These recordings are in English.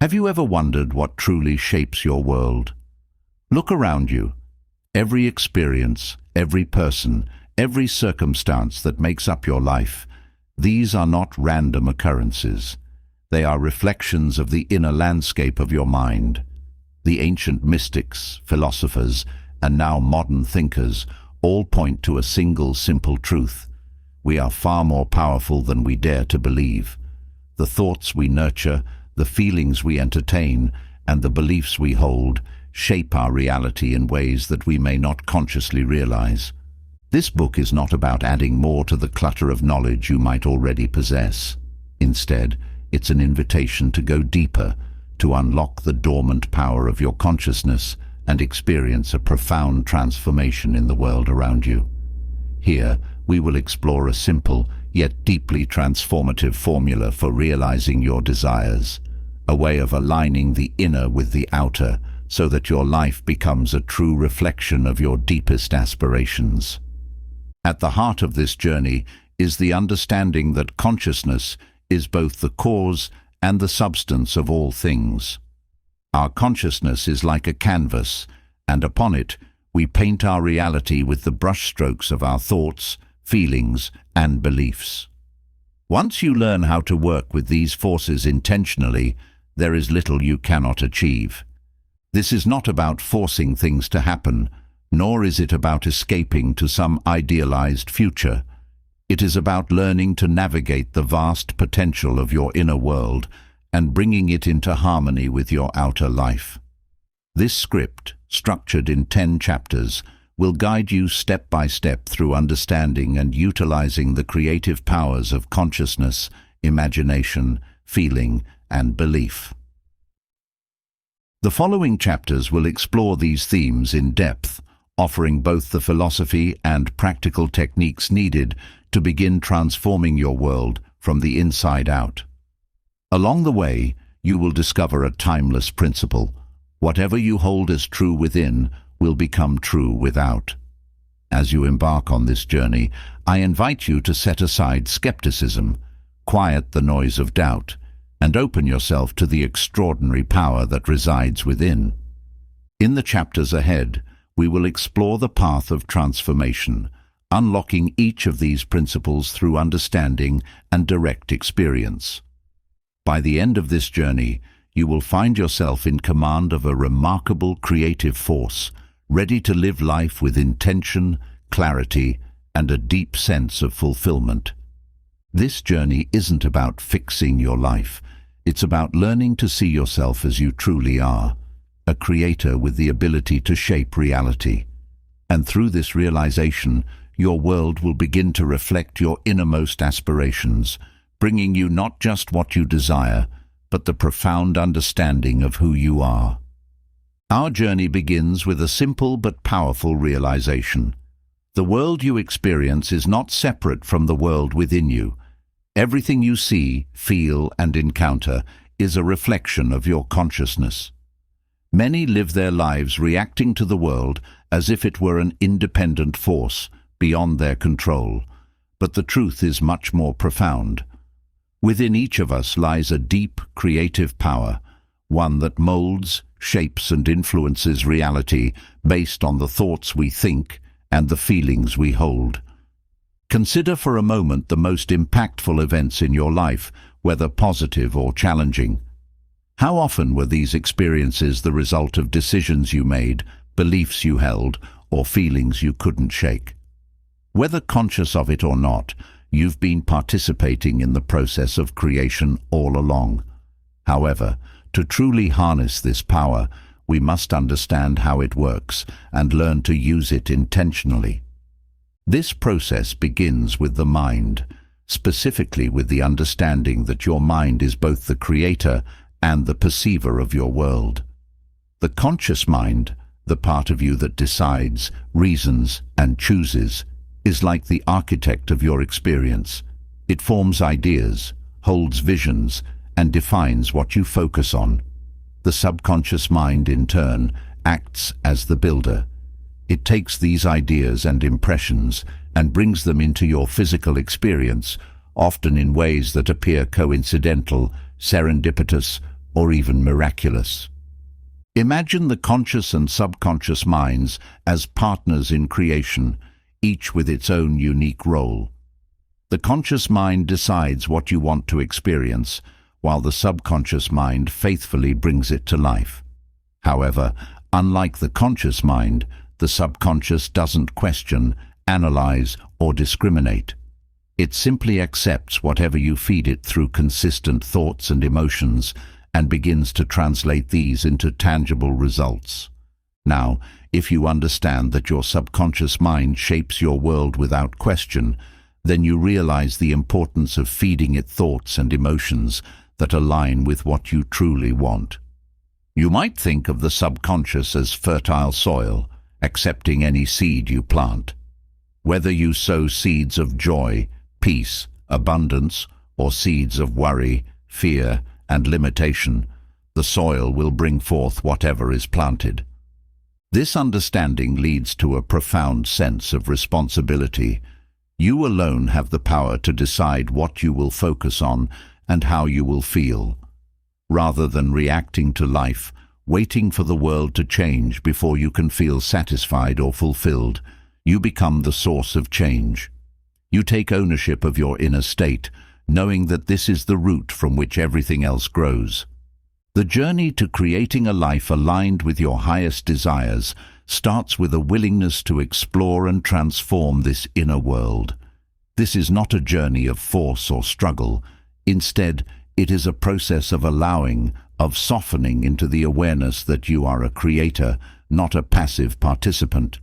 Have you ever wondered what truly shapes your world? Look around you. Every experience, every person, every circumstance that makes up your life, these are not random occurrences. They are reflections of the inner landscape of your mind. The ancient mystics, philosophers, and now modern thinkers all point to a single simple truth. We are far more powerful than we dare to believe. The thoughts we nurture, the feelings we entertain, and the beliefs we hold shape our reality in ways that we may not consciously realize. This book is not about adding more to the clutter of knowledge you might already possess. Instead, it's an invitation to go deeper, to unlock the dormant power of your consciousness and experience a profound transformation in the world around you. Here, we will explore a simple, yet deeply transformative formula for realizing your desires, a way of aligning the inner with the outer so that your life becomes a true reflection of your deepest aspirations. At the heart of this journey is the understanding that consciousness is both the cause and the substance of all things. Our consciousness is like a canvas, and upon it we paint our reality with the brushstrokes of our thoughts, feelings, and beliefs. Once you learn how to work with these forces intentionally, there is little you cannot achieve. This is not about forcing things to happen, nor is it about escaping to some idealized future. It is about learning to navigate the vast potential of your inner world and bringing it into harmony with your outer life. This script, structured in 10 chapters, will guide you step by step through understanding and utilizing the creative powers of consciousness, imagination, feeling, and belief. The following chapters will explore these themes in depth, offering both the philosophy and practical techniques needed to begin transforming your world from the inside out. Along the way, you will discover a timeless principle: whatever you hold as true within will become true without. As you embark on this journey, I invite you to set aside skepticism, quiet the noise of doubt, and open yourself to the extraordinary power that resides within. In the chapters ahead, we will explore the path of transformation, unlocking each of these principles through understanding and direct experience. By the end of this journey, you will find yourself in command of a remarkable creative force, ready to live life with intention, clarity, and a deep sense of fulfillment. This journey isn't about fixing your life. It's about learning to see yourself as you truly are, a creator with the ability to shape reality. And through this realization, your world will begin to reflect your innermost aspirations, bringing you not just what you desire, but the profound understanding of who you are. Our journey begins with a simple but powerful realization. The world you experience is not separate from the world within you. Everything you see, feel, and encounter is a reflection of your consciousness. Many live their lives reacting to the world as if it were an independent force beyond their control, but the truth is much more profound. Within each of us lies a deep, creative power, one that molds, shapes, and influences reality based on the thoughts we think and the feelings we hold. Consider for a moment the most impactful events in your life, whether positive or challenging. How often were these experiences the result of decisions you made, beliefs you held, or feelings you couldn't shake? Whether conscious of it or not, you've been participating in the process of creation all along. However, to truly harness this power, we must understand how it works and learn to use it intentionally. This process begins with the mind, specifically with the understanding that your mind is both the creator and the perceiver of your world. The conscious mind, the part of you that decides, reasons, and chooses, is like the architect of your experience. It forms ideas, holds visions, and defines what you focus on. The subconscious mind, in turn, acts as the builder. It takes these ideas and impressions and brings them into your physical experience, often in ways that appear coincidental, serendipitous, or even miraculous. Imagine the conscious and subconscious minds as partners in creation, each with its own unique role. The conscious mind decides what you want to experience, while the subconscious mind faithfully brings it to life. However, unlike the conscious mind, the subconscious doesn't question, analyze, or discriminate. It simply accepts whatever you feed it through consistent thoughts and emotions, and begins to translate these into tangible results. Now, if you understand that your subconscious mind shapes your world without question, then you realize the importance of feeding it thoughts and emotions that align with what you truly want. You might think of the subconscious as fertile soil, accepting any seed you plant. Whether you sow seeds of joy, peace, abundance, or seeds of worry, fear, and limitation, the soil will bring forth whatever is planted. This understanding leads to a profound sense of responsibility. You alone have the power to decide what you will focus on and how you will feel. Rather than reacting to life, waiting for the world to change before you can feel satisfied or fulfilled, you become the source of change. You take ownership of your inner state, knowing that this is the root from which everything else grows. The journey to creating a life aligned with your highest desires starts with a willingness to explore and transform this inner world. This is not a journey of force or struggle. Instead, it is a process of allowing, of softening into the awareness that you are a creator, not a passive participant.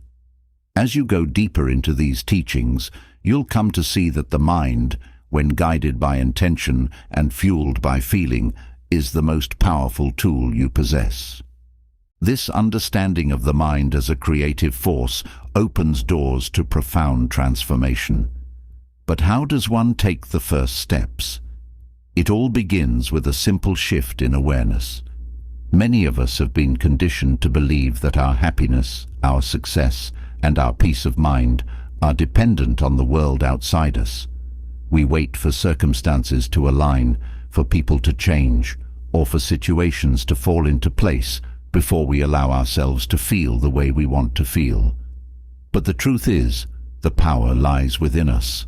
As you go deeper into these teachings, you'll come to see that the mind, when guided by intention and fueled by feeling, is the most powerful tool you possess. This understanding of the mind as a creative force opens doors to profound transformation. But how does one take the first steps? It all begins with a simple shift in awareness. Many of us have been conditioned to believe that our happiness, our success, and our peace of mind are dependent on the world outside us. We wait for circumstances to align, for people to change, or for situations to fall into place before we allow ourselves to feel the way we want to feel. But the truth is, the power lies within us.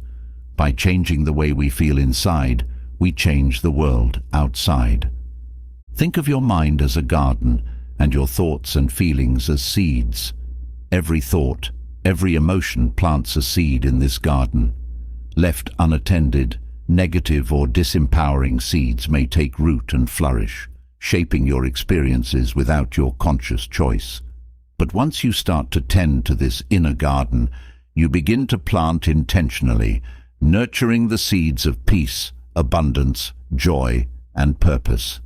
By changing the way we feel inside, we change the world outside. Think of your mind as a garden and your thoughts and feelings as seeds. Every thought, every emotion plants a seed in this garden. Left unattended, negative or disempowering seeds may take root and flourish, shaping your experiences without your conscious choice. But once you start to tend to this inner garden, you begin to plant intentionally, nurturing the seeds of peace, abundance, joy, and purpose.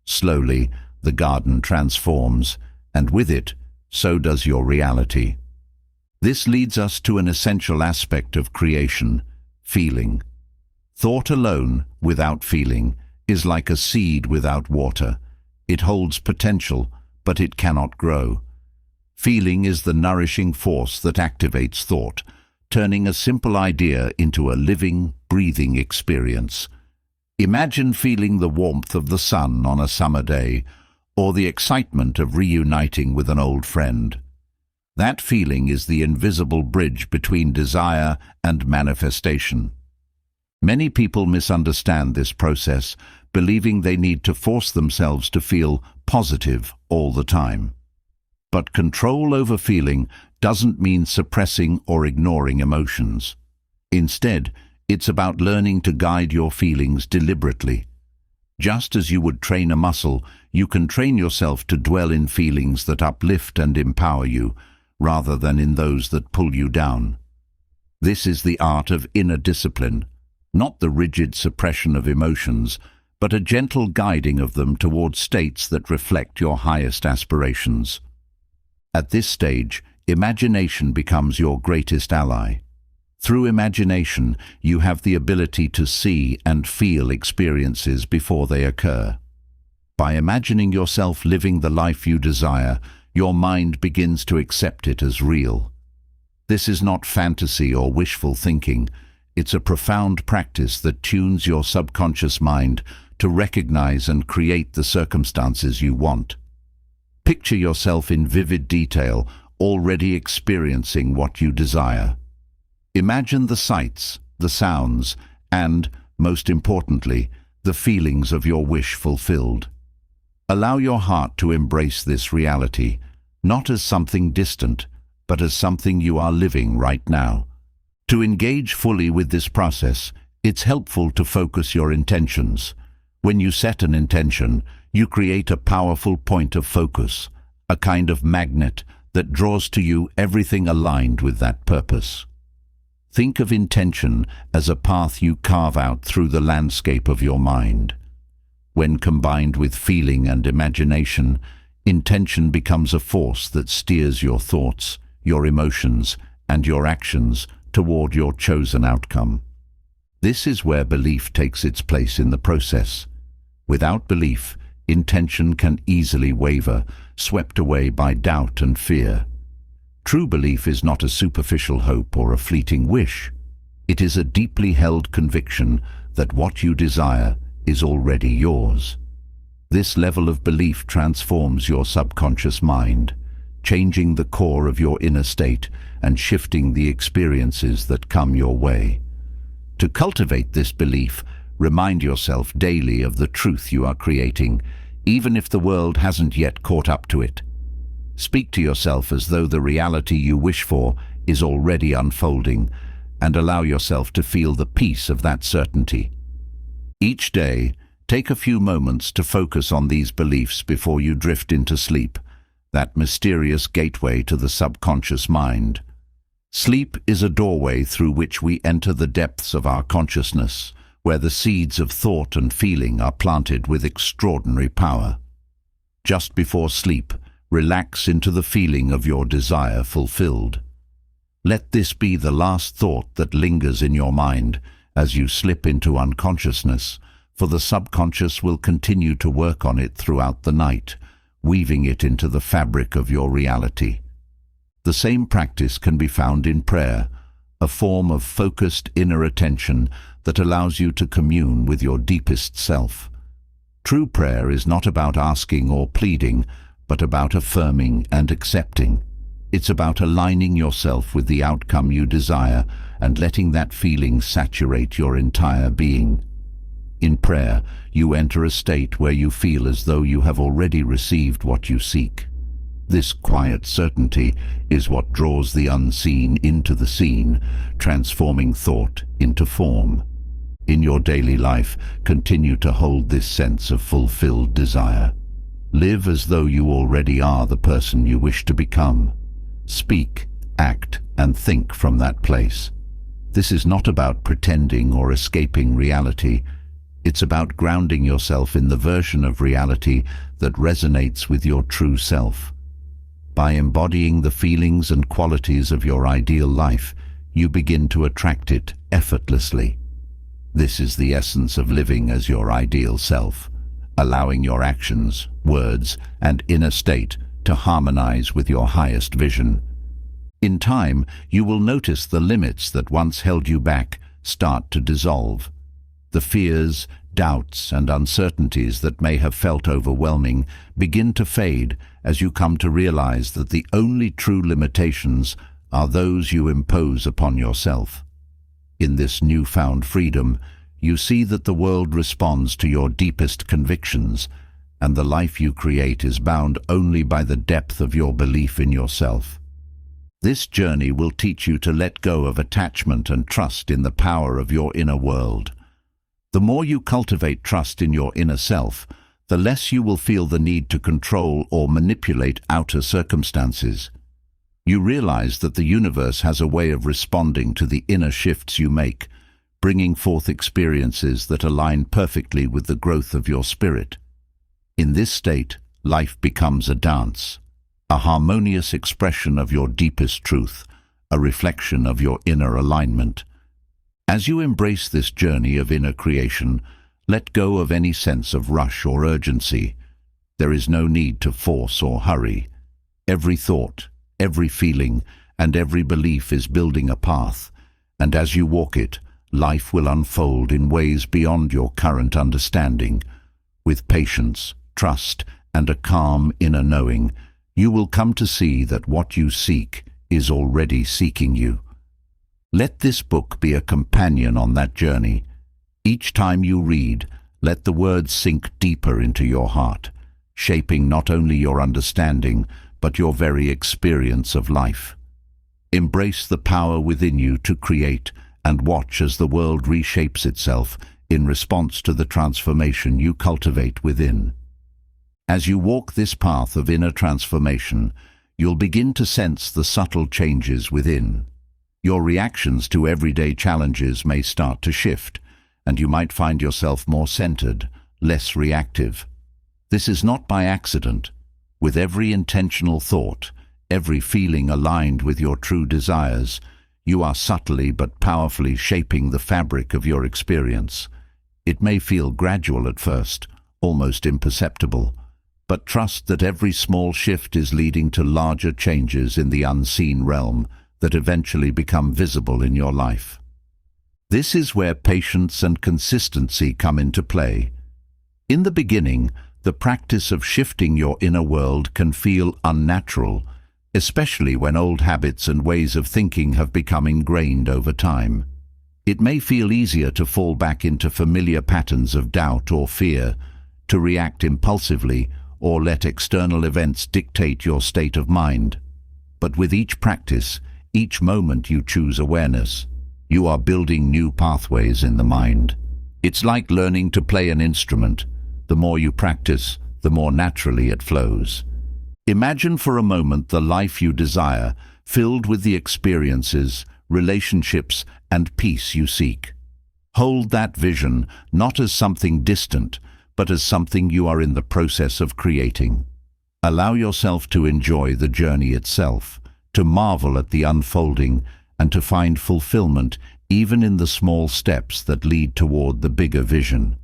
Slowly, the garden transforms, and with it, so does your reality. This leads us to an essential aspect of creation, feeling. Thought alone, without feeling, is like a seed without water. It holds potential, but it cannot grow. Feeling is the nourishing force that activates thought, turning a simple idea into a living, breathing experience. Imagine feeling the warmth of the sun on a summer day, or the excitement of reuniting with an old friend. That feeling is the invisible bridge between desire and manifestation. Many people misunderstand this process, believing they need to force themselves to feel positive all the time. But control over feeling doesn't mean suppressing or ignoring emotions. Instead, it's about learning to guide your feelings deliberately. Just as you would train a muscle, you can train yourself to dwell in feelings that uplift and empower you, rather than in those that pull you down. This is the art of inner discipline, not the rigid suppression of emotions, but a gentle guiding of them towards states that reflect your highest aspirations. At this stage, imagination becomes your greatest ally. Through imagination, you have the ability to see and feel experiences before they occur. By imagining yourself living the life you desire, your mind begins to accept it as real. This is not fantasy or wishful thinking. It's a profound practice that tunes your subconscious mind to recognize and create the circumstances you want. Picture yourself in vivid detail, already experiencing what you desire. Imagine the sights, the sounds, and, most importantly, the feelings of your wish fulfilled. Allow your heart to embrace this reality, not as something distant, but as something you are living right now. To engage fully with this process, it's helpful to focus your intentions. When you set an intention, you create a powerful point of focus, a kind of magnet that draws to you everything aligned with that purpose. Think of intention as a path you carve out through the landscape of your mind. When combined with feeling and imagination, intention becomes a force that steers your thoughts, your emotions, and your actions toward your chosen outcome. This is where belief takes its place in the process. Without belief, intention can easily waver, swept away by doubt and fear. True belief is not a superficial hope or a fleeting wish. It is a deeply held conviction that what you desire is already yours. This level of belief transforms your subconscious mind, changing the core of your inner state and shifting the experiences that come your way. To cultivate this belief, remind yourself daily of the truth you are creating, even if the world hasn't yet caught up to it. Speak to yourself as though the reality you wish for is already unfolding, and allow yourself to feel the peace of that certainty. Each day, take a few moments to focus on these beliefs before you drift into sleep, that mysterious gateway to the subconscious mind. Sleep is a doorway through which we enter the depths of our consciousness, where the seeds of thought and feeling are planted with extraordinary power. Just before sleep, relax into the feeling of your desire fulfilled. Let this be the last thought that lingers in your mind as you slip into unconsciousness, for the subconscious will continue to work on it throughout the night, weaving it into the fabric of your reality. The same practice can be found in prayer, a form of focused inner attention that allows you to commune with your deepest self. True prayer is not about asking or pleading, but about affirming and accepting. It's about aligning yourself with the outcome you desire and letting that feeling saturate your entire being. In prayer, you enter a state where you feel as though you have already received what you seek. This quiet certainty is what draws the unseen into the seen, transforming thought into form. In your daily life, continue to hold this sense of fulfilled desire. Live as though you already are the person you wish to become. Speak, act, and think from that place. This is not about pretending or escaping reality. It's about grounding yourself in the version of reality that resonates with your true self. By embodying the feelings and qualities of your ideal life, you begin to attract it effortlessly. This is the essence of living as your ideal self, allowing your actions, words, and inner state to harmonize with your highest vision. In time, you will notice the limits that once held you back start to dissolve. The fears, doubts, and uncertainties that may have felt overwhelming begin to fade as you come to realize that the only true limitations are those you impose upon yourself. In this newfound freedom, you see that the world responds to your deepest convictions, and the life you create is bound only by the depth of your belief in yourself. This journey will teach you to let go of attachment and trust in the power of your inner world. The more you cultivate trust in your inner self, the less you will feel the need to control or manipulate outer circumstances. You realize that the universe has a way of responding to the inner shifts you make, bringing forth experiences that align perfectly with the growth of your spirit. In this state, life becomes a dance, a harmonious expression of your deepest truth, a reflection of your inner alignment. As you embrace this journey of inner creation, let go of any sense of rush or urgency. There is no need to force or hurry. Every thought, every feeling, and every belief is building a path, and as you walk it, life will unfold in ways beyond your current understanding. With patience, trust, and a calm inner knowing, you will come to see that what you seek is already seeking you. Let this book be a companion on that journey. Each time you read, let the words sink deeper into your heart, shaping not only your understanding, but your very experience of life. Embrace the power within you to create and watch as the world reshapes itself in response to the transformation you cultivate within. As you walk this path of inner transformation, you'll begin to sense the subtle changes within. Your reactions to everyday challenges may start to shift, and you might find yourself more centered, less reactive. This is not by accident. With every intentional thought, every feeling aligned with your true desires, you are subtly but powerfully shaping the fabric of your experience. It may feel gradual at first, almost imperceptible, but trust that every small shift is leading to larger changes in the unseen realm that eventually become visible in your life. This is where patience and consistency come into play. In the beginning, the practice of shifting your inner world can feel unnatural, especially when old habits and ways of thinking have become ingrained over time. It may feel easier to fall back into familiar patterns of doubt or fear, to react impulsively, or let external events dictate your state of mind. But with each practice, each moment you choose awareness, you are building new pathways in the mind. It's like learning to play an instrument. The more you practice, the more naturally it flows. Imagine for a moment the life you desire, filled with the experiences, relationships, and peace you seek. Hold that vision not as something distant, but as something you are in the process of creating. Allow yourself to enjoy the journey itself, to marvel at the unfolding, and to find fulfillment even in the small steps that lead toward the bigger vision.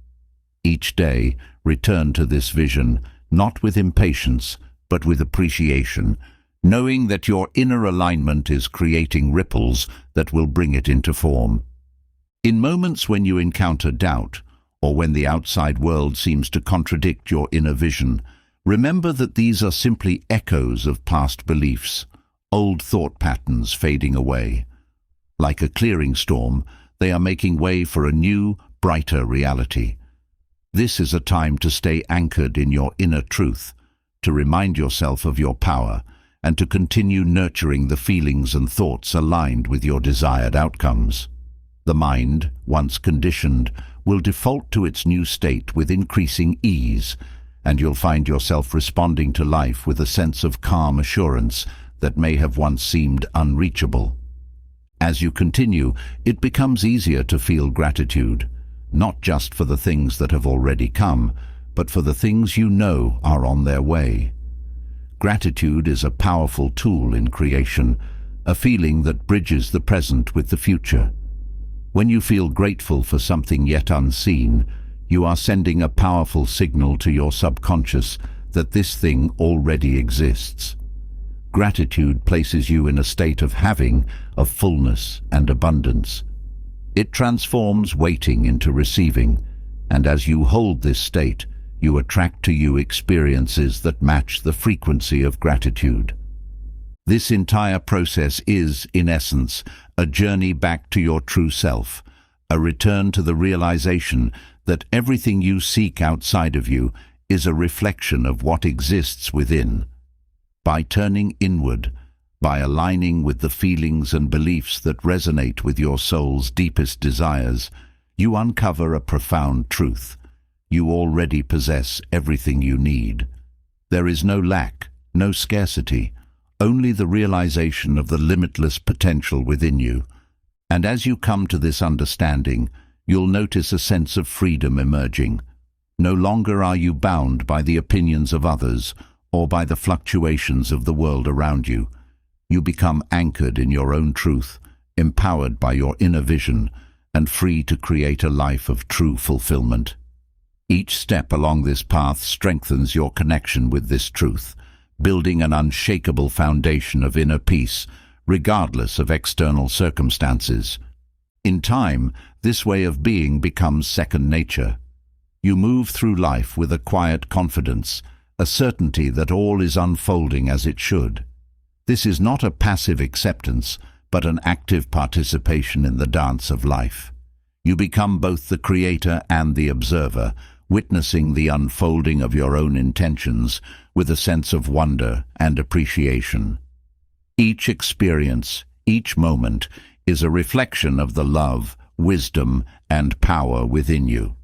Each day, return to this vision, not with impatience, but with appreciation, knowing that your inner alignment is creating ripples that will bring it into form. In moments when you encounter doubt, or when the outside world seems to contradict your inner vision, remember that these are simply echoes of past beliefs, old thought patterns fading away. Like a clearing storm, they are making way for a new, brighter reality. This is a time to stay anchored in your inner truth, to remind yourself of your power, and to continue nurturing the feelings and thoughts aligned with your desired outcomes. The mind, once conditioned, will default to its new state with increasing ease, and you'll find yourself responding to life with a sense of calm assurance that may have once seemed unreachable. As you continue, it becomes easier to feel gratitude, not just for the things that have already come, but for the things you know are on their way. Gratitude is a powerful tool in creation, a feeling that bridges the present with the future. When you feel grateful for something yet unseen, you are sending a powerful signal to your subconscious that this thing already exists. Gratitude places you in a state of having, of fullness and abundance. It transforms waiting into receiving, and as you hold this state, you attract to you experiences that match the frequency of gratitude. This entire process is, in essence, a journey back to your true self, a return to the realization that everything you seek outside of you is a reflection of what exists within. By turning inward, by aligning with the feelings and beliefs that resonate with your soul's deepest desires, you uncover a profound truth. You already possess everything you need. There is no lack, no scarcity, only the realization of the limitless potential within you. And as you come to this understanding, you'll notice a sense of freedom emerging. No longer are you bound by the opinions of others or by the fluctuations of the world around you. You become anchored in your own truth, empowered by your inner vision, and free to create a life of true fulfillment. Each step along this path strengthens your connection with this truth, building an unshakable foundation of inner peace, regardless of external circumstances. In time, this way of being becomes second nature. You move through life with a quiet confidence, a certainty that all is unfolding as it should. This is not a passive acceptance, but an active participation in the dance of life. You become both the creator and the observer, witnessing the unfolding of your own intentions with a sense of wonder and appreciation. Each experience, each moment, is a reflection of the love, wisdom, and power within you.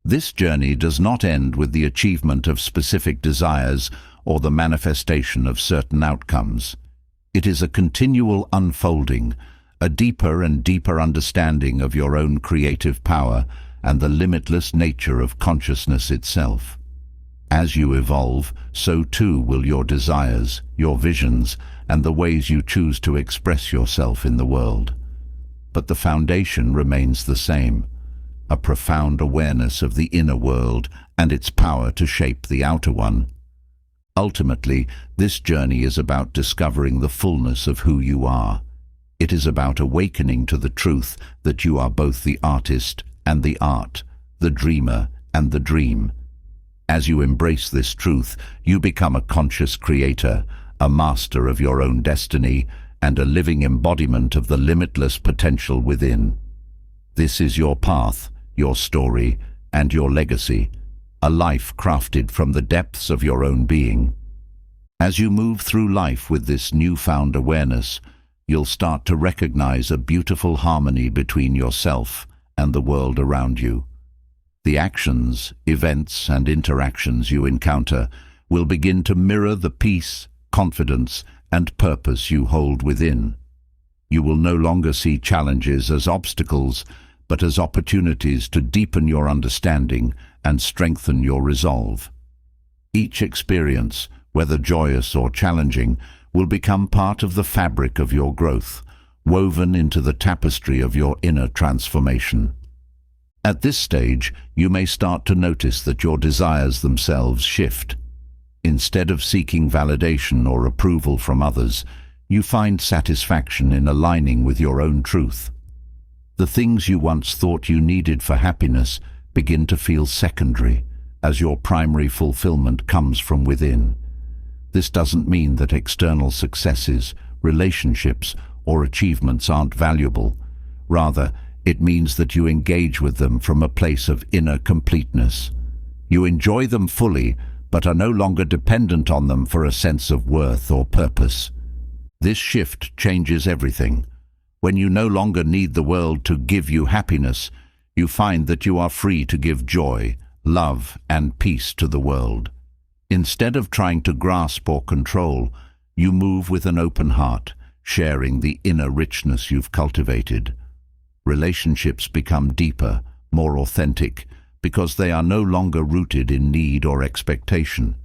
This journey does not end with the achievement of specific desires or the manifestation of certain outcomes. It is a continual unfolding, a deeper and deeper understanding of your own creative power and the limitless nature of consciousness itself. As you evolve, so too will your desires, your visions, and the ways you choose to express yourself in the world. But the foundation remains the same, a profound awareness of the inner world and its power to shape the outer one. Ultimately, this journey is about discovering the fullness of who you are. It is about awakening to the truth that you are both the artist and the art, the dreamer and the dream. As you embrace this truth, you become a conscious creator, a master of your own destiny, and a living embodiment of the limitless potential within. This is your path, your story, and your legacy, a life crafted from the depths of your own being. As you move through life with this newfound awareness, you'll start to recognize a beautiful harmony between yourself and the world around you. The actions, events, and interactions you encounter will begin to mirror the peace, confidence, and purpose you hold within. You will no longer see challenges as obstacles, but as opportunities to deepen your understanding and strengthen your resolve. Each experience, whether joyous or challenging, will become part of the fabric of your growth, woven into the tapestry of your inner transformation. At this stage, you may start to notice that your desires themselves shift. Instead of seeking validation or approval from others, you find satisfaction in aligning with your own truth. The things you once thought you needed for happiness begin to feel secondary, as your primary fulfillment comes from within. This doesn't mean that external successes, relationships, or achievements aren't valuable. Rather, it means that you engage with them from a place of inner completeness. You enjoy them fully, but are no longer dependent on them for a sense of worth or purpose. This shift changes everything. When you no longer need the world to give you happiness, you find that you are free to give joy, love, and peace to the world. Instead of trying to grasp or control, you move with an open heart, sharing the inner richness you've cultivated. Relationships become deeper, more authentic, because they are no longer rooted in need or expectation.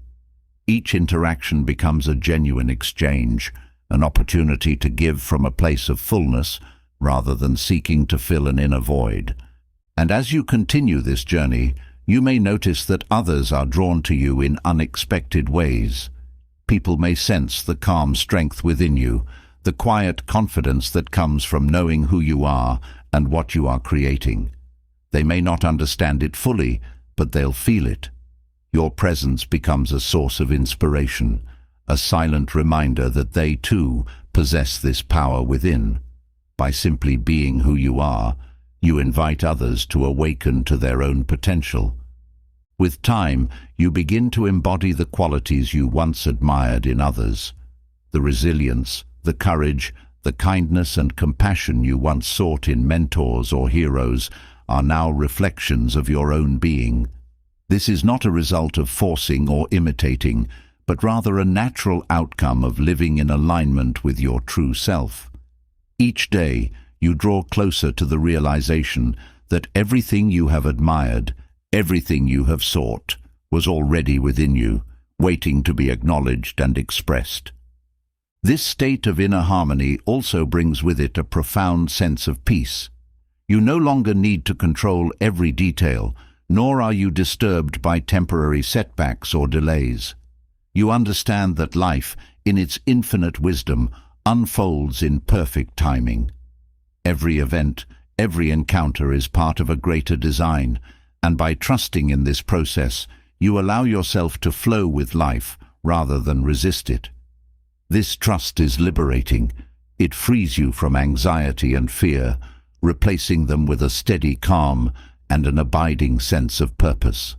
Each interaction becomes a genuine exchange, an opportunity to give from a place of fullness rather than seeking to fill an inner void. And as you continue this journey, you may notice that others are drawn to you in unexpected ways. People may sense the calm strength within you, the quiet confidence that comes from knowing who you are and what you are creating. They may not understand it fully, but they'll feel it. Your presence becomes a source of inspiration, a silent reminder that they too possess this power within. By simply being who you are, you invite others to awaken to their own potential. With time, you begin to embody the qualities you once admired in others. The resilience, the courage, the kindness and compassion you once sought in mentors or heroes are now reflections of your own being. This is not a result of forcing or imitating, but rather a natural outcome of living in alignment with your true self. Each day, you draw closer to the realization that everything you have admired, everything you have sought, was already within you, waiting to be acknowledged and expressed. This state of inner harmony also brings with it a profound sense of peace. You no longer need to control every detail, nor are you disturbed by temporary setbacks or delays. You understand that life, in its infinite wisdom, unfolds in perfect timing. Every event, Every encounter is part of a greater design, and by trusting in this process, you allow yourself to flow with life rather than resist it. This trust is liberating. It frees you from anxiety and fear, replacing them with a steady calm and an abiding sense of purpose.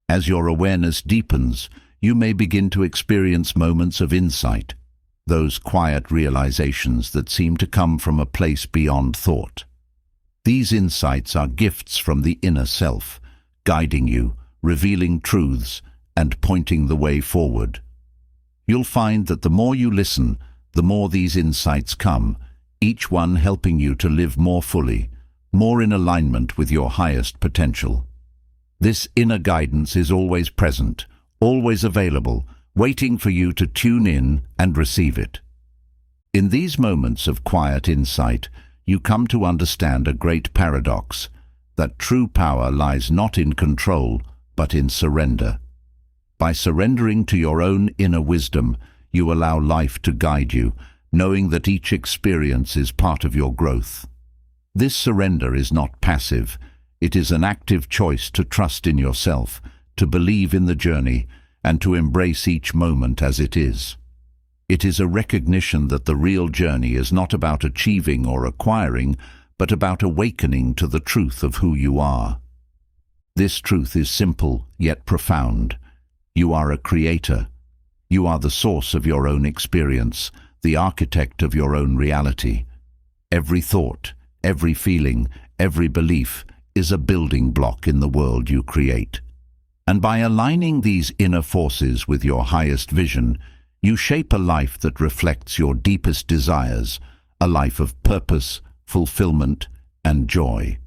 As your awareness deepens, you may begin to experience moments of insight, those quiet realizations that seem to come from a place beyond thought. These insights are gifts from the inner self, guiding you, revealing truths, and pointing the way forward. You'll find that the more you listen, the more these insights come, each one helping you to live more fully, more in alignment with your highest potential. This inner guidance is always present, always available, waiting for you to tune in and receive it. In these moments of quiet insight, you come to understand a great paradox, that true power lies not in control, but in surrender. By surrendering to your own inner wisdom, you allow life to guide you, knowing that each experience is part of your growth. This surrender is not passive. It is an active choice to trust in yourself, to believe in the journey, and to embrace each moment as it is. It is a recognition that the real journey is not about achieving or acquiring, but about awakening to the truth of who you are. This truth is simple, yet profound. You are a creator. You are the source of your own experience, the architect of your own reality. Every thought, every feeling, every belief is a building block in the world you create. And by aligning these inner forces with your highest vision, you shape a life that reflects your deepest desires, a life of purpose, fulfillment, and joy.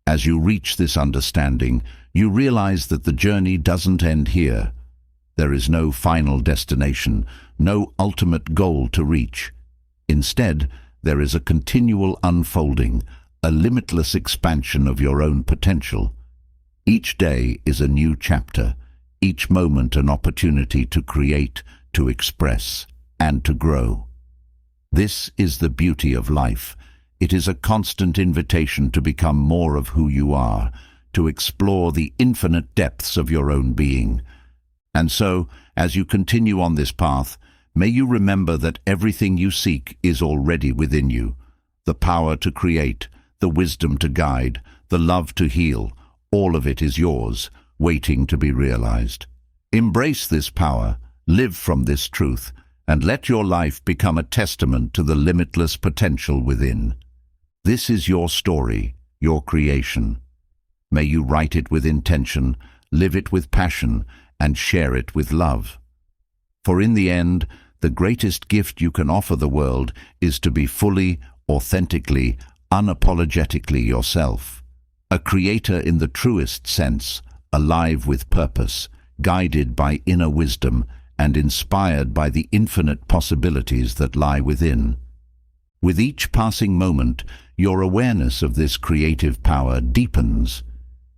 As you reach this understanding, you realize that the journey doesn't end here. There is no final destination, no ultimate goal to reach. Instead, there is a continual unfolding, a limitless expansion of your own potential. Each day is a new chapter, each moment an opportunity to create, to express, and to grow. This is the beauty of life. It is a constant invitation to become more of who you are, to explore the infinite depths of your own being. And so, as you continue on this path, may you remember that everything you seek is already within you. The power to create, the wisdom to guide, the love to heal, all of it is yours, waiting to be realized. Embrace this power, live from this truth, and let your life become a testament to the limitless potential within. This is your story, your creation. May you write it with intention, live it with passion, and share it with love. For in the end, the greatest gift you can offer the world is to be fully, authentically, unapologetically yourself. A creator in the truest sense, alive with purpose, guided by inner wisdom, and inspired by the infinite possibilities that lie within. With each passing moment, your awareness of this creative power deepens.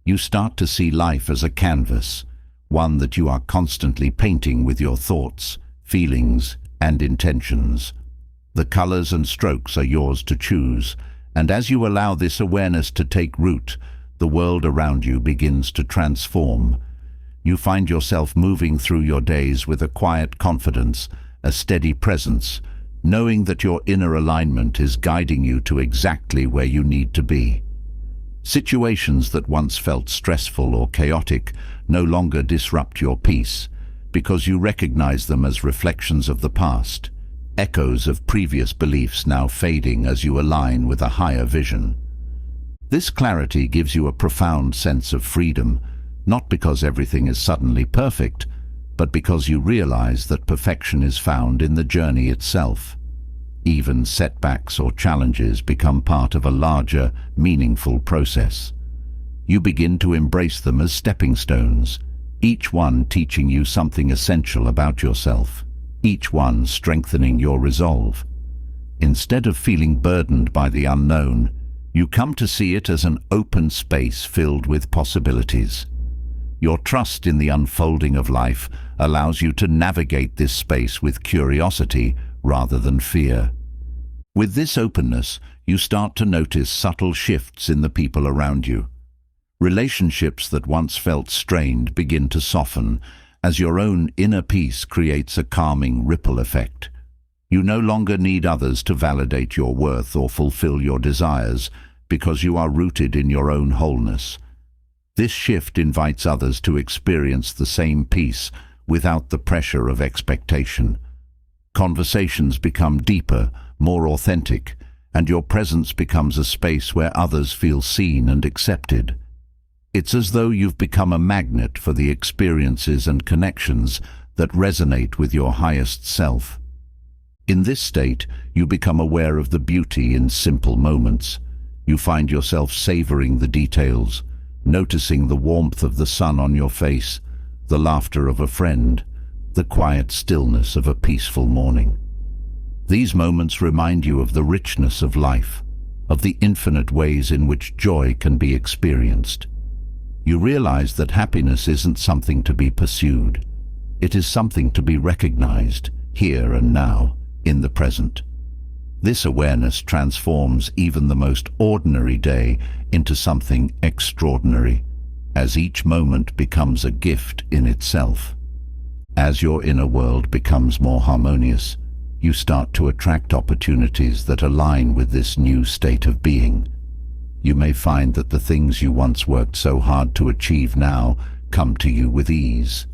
You start to see life as a canvas, one that you are constantly painting with your thoughts, feelings, and intentions. The colors and strokes are yours to choose, and as you allow this awareness to take root, the world around you begins to transform. You find yourself moving through your days with a quiet confidence, a steady presence, knowing that your inner alignment is guiding you to exactly where you need to be. Situations that once felt stressful or chaotic no longer disrupt your peace, because you recognize them as reflections of the past, echoes of previous beliefs now fading as you align with a higher vision. This clarity gives you a profound sense of freedom, not because everything is suddenly perfect, but because you realize that perfection is found in the journey itself. Even setbacks or challenges become part of a larger, meaningful process. You begin to embrace them as stepping stones, each one teaching you something essential about yourself, each one strengthening your resolve. Instead of feeling burdened by the unknown, you come to see it as an open space filled with possibilities. Your trust in the unfolding of life allows you to navigate this space with curiosity rather than fear. With this openness, you start to notice subtle shifts in the people around you. Relationships that once felt strained begin to soften as your own inner peace creates a calming ripple effect. You no longer need others to validate your worth or fulfill your desires because you are rooted in your own wholeness. This shift invites others to experience the same peace without the pressure of expectation. Conversations become deeper, more authentic, and your presence becomes a space where others feel seen and accepted. It's as though you've become a magnet for the experiences and connections that resonate with your highest self. In this state, you become aware of the beauty in simple moments. You find yourself savoring the details, noticing the warmth of the sun on your face, the laughter of a friend, the quiet stillness of a peaceful morning. These moments remind you of the richness of life, of the infinite ways in which joy can be experienced. You realize that happiness isn't something to be pursued. It is something to be recognized, here and now, in the present. This awareness transforms even the most ordinary day into something extraordinary, as each moment becomes a gift in itself. As your inner world becomes more harmonious, you start to attract opportunities that align with this new state of being. You may find that the things you once worked so hard to achieve now come to you with ease.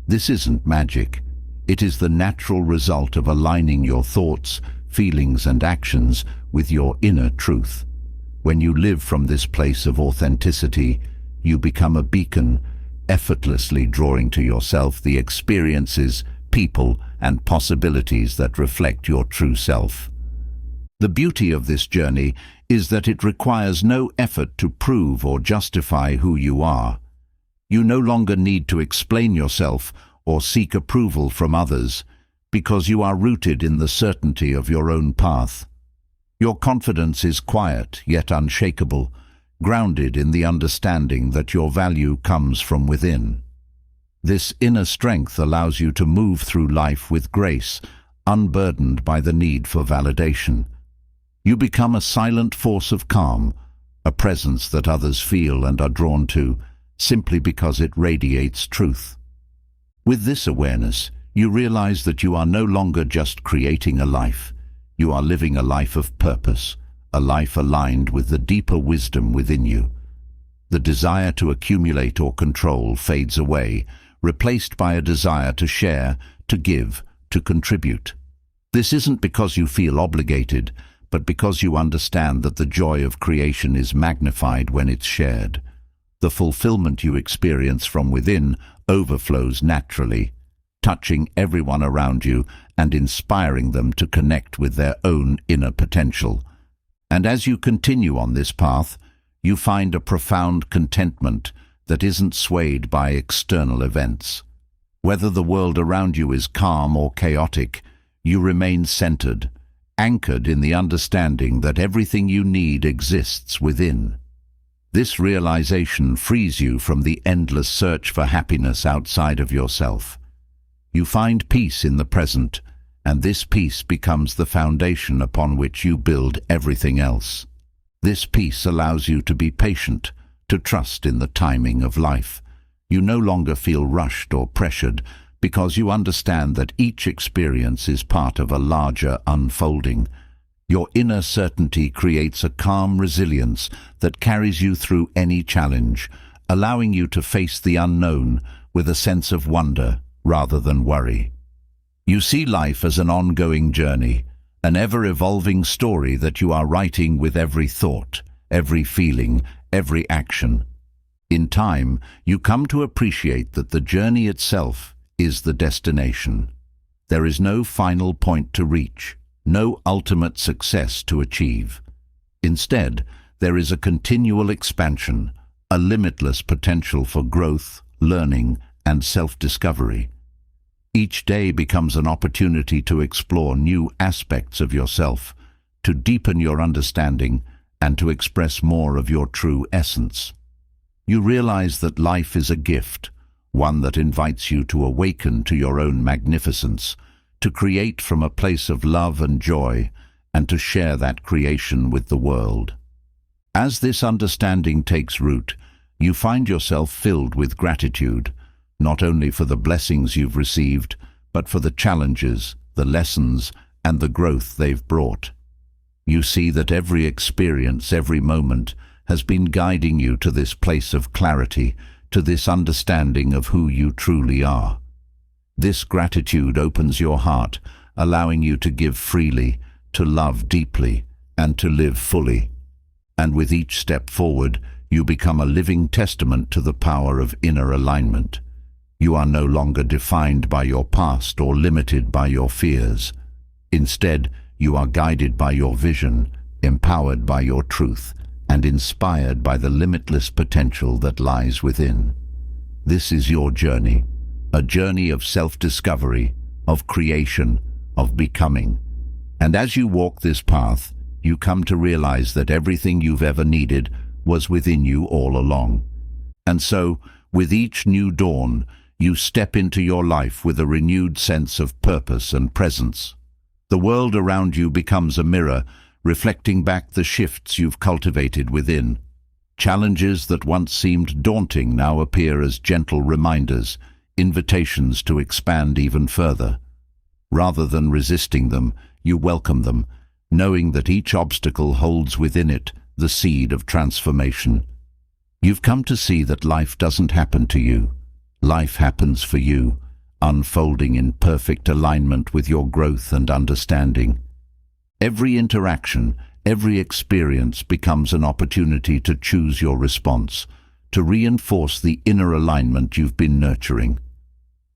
This isn't magic. It is the natural result of aligning your thoughts, feelings, and actions with your inner truth. When you live from this place of authenticity, you become a beacon, effortlessly drawing to yourself the experiences, people, and possibilities that reflect your true self. The beauty of this journey is that it requires no effort to prove or justify who you are. You no longer need to explain yourself or seek approval from others, because you are rooted in the certainty of your own path. Your confidence is quiet yet unshakable, grounded in the understanding that your value comes from within. This inner strength allows you to move through life with grace, unburdened by the need for validation. You become a silent force of calm, a presence that others feel and are drawn to, simply because it radiates truth. With this awareness, you realize that you are no longer just creating a life. You are living a life of purpose, a life aligned with the deeper wisdom within you. The desire to accumulate or control fades away, replaced by a desire to share, to give, to contribute. This isn't because you feel obligated, but because you understand that the joy of creation is magnified when it's shared. The fulfillment you experience from within overflows naturally, touching everyone around you and inspiring them to connect with their own inner potential. And as you continue on this path, you find a profound contentment that isn't swayed by external events. Whether the world around you is calm or chaotic, you remain centered, anchored in the understanding that everything you need exists within. This realization frees you from the endless search for happiness outside of yourself. You find peace in the present, and this peace becomes the foundation upon which you build everything else. This peace allows you to be patient, to trust in the timing of life. You no longer feel rushed or pressured, because you understand that each experience is part of a larger unfolding. Your inner certainty creates a calm resilience that carries you through any challenge, allowing you to face the unknown with a sense of wonder rather than worry. You see life as an ongoing journey, an ever-evolving story that you are writing with every thought, every feeling, every action. In time, you come to appreciate that the journey itself is the destination. There is no final point to reach, no ultimate success to achieve. Instead, there is a continual expansion, a limitless potential for growth, learning, and self-discovery. Each day becomes an opportunity to explore new aspects of yourself, to deepen your understanding, and to express more of your true essence. You realize that life is a gift, one that invites you to awaken to your own magnificence, to create from a place of love and joy, and to share that creation with the world. As this understanding takes root, you find yourself filled with gratitude, not only for the blessings you've received, but for the challenges, the lessons, and the growth they've brought. You see that every experience, every moment, has been guiding you to this place of clarity, to this understanding of who you truly are. This gratitude opens your heart, allowing you to give freely, to love deeply, and to live fully. And with each step forward, you become a living testament to the power of inner alignment. You are no longer defined by your past or limited by your fears. Instead, you are guided by your vision, empowered by your truth, and inspired by the limitless potential that lies within. This is your journey, a journey of self-discovery, of creation, of becoming. And as you walk this path, you come to realize that everything you've ever needed was within you all along. And so, with each new dawn, you step into your life with a renewed sense of purpose and presence. The world around you becomes a mirror, reflecting back the shifts you've cultivated within. Challenges that once seemed daunting now appear as gentle reminders, invitations to expand even further. Rather than resisting them, you welcome them, knowing that each obstacle holds within it the seed of transformation. You've come to see that life doesn't happen to you. Life happens for you, unfolding in perfect alignment with your growth and understanding. Every interaction, every experience becomes an opportunity to choose your response, to reinforce the inner alignment you've been nurturing.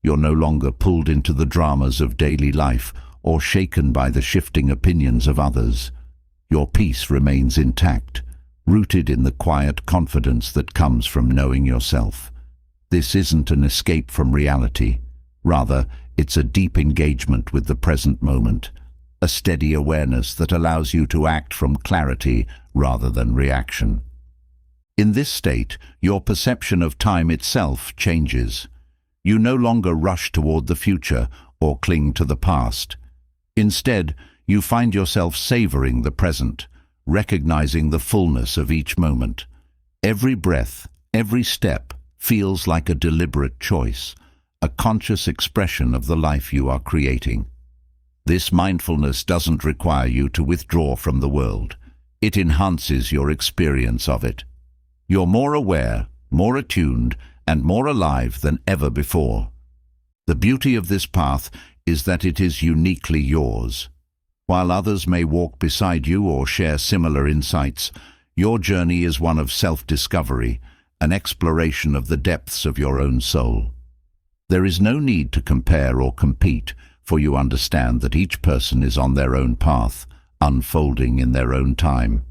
You're no longer pulled into the dramas of daily life or shaken by the shifting opinions of others. Your peace remains intact, rooted in the quiet confidence that comes from knowing yourself. This isn't an escape from reality. Rather, it's a deep engagement with the present moment, a steady awareness that allows you to act from clarity rather than reaction. In this state, your perception of time itself changes. You no longer rush toward the future or cling to the past. Instead, you find yourself savoring the present, recognizing the fullness of each moment. Every breath, every step feels like a deliberate choice, a conscious expression of the life you are creating. This mindfulness doesn't require you to withdraw from the world. It enhances your experience of it. You're more aware, more attuned, and more alive than ever before. The beauty of this path is that it is uniquely yours. While others may walk beside you or share similar insights, your journey is one of self-discovery, an exploration of the depths of your own soul. There is no need to compare or compete, for you understand that each person is on their own path, unfolding in their own time.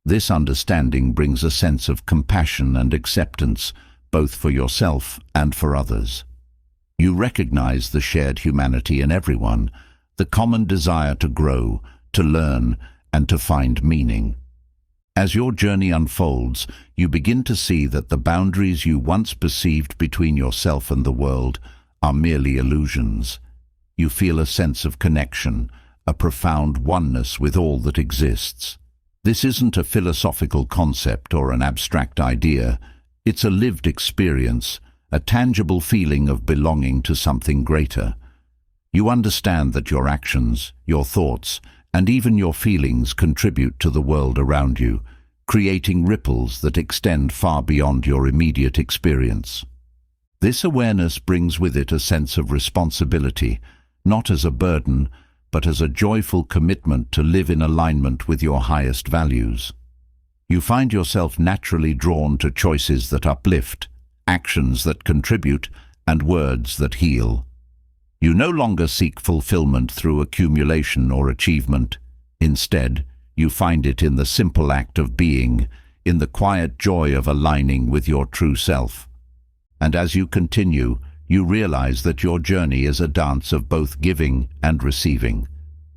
This understanding brings a sense of compassion and acceptance, both for yourself and for others. You recognize the shared humanity in everyone, the common desire to grow, to learn, and to find meaning. As your journey unfolds, you begin to see that the boundaries you once perceived between yourself and the world are merely illusions. You feel a sense of connection, a profound oneness with all that exists. This isn't a philosophical concept or an abstract idea. It's a lived experience, a tangible feeling of belonging to something greater. You understand that your actions, your thoughts, and even your feelings contribute to the world around you, creating ripples that extend far beyond your immediate experience. This awareness brings with it a sense of responsibility, not as a burden, but as a joyful commitment to live in alignment with your highest values. You find yourself naturally drawn to choices that uplift, actions that contribute, and words that heal. You no longer seek fulfillment through accumulation or achievement. Instead, you find it in the simple act of being, in the quiet joy of aligning with your true self. And as you continue, you realize that your journey is a dance of both giving and receiving.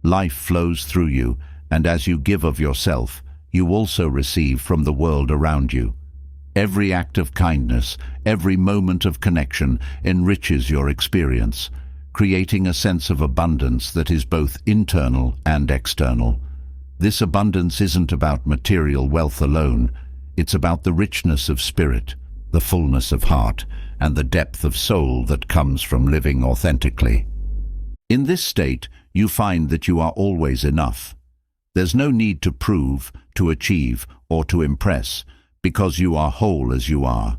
Life flows through you, and as you give of yourself, you also receive from the world around you. Every act of kindness, every moment of connection enriches your experience, creating a sense of abundance that is both internal and external. This abundance isn't about material wealth alone. It's about the richness of spirit, the fullness of heart, and the depth of soul that comes from living authentically. In this state, you find that you are always enough. There's no need to prove, to achieve, or to impress, because you are whole as you are.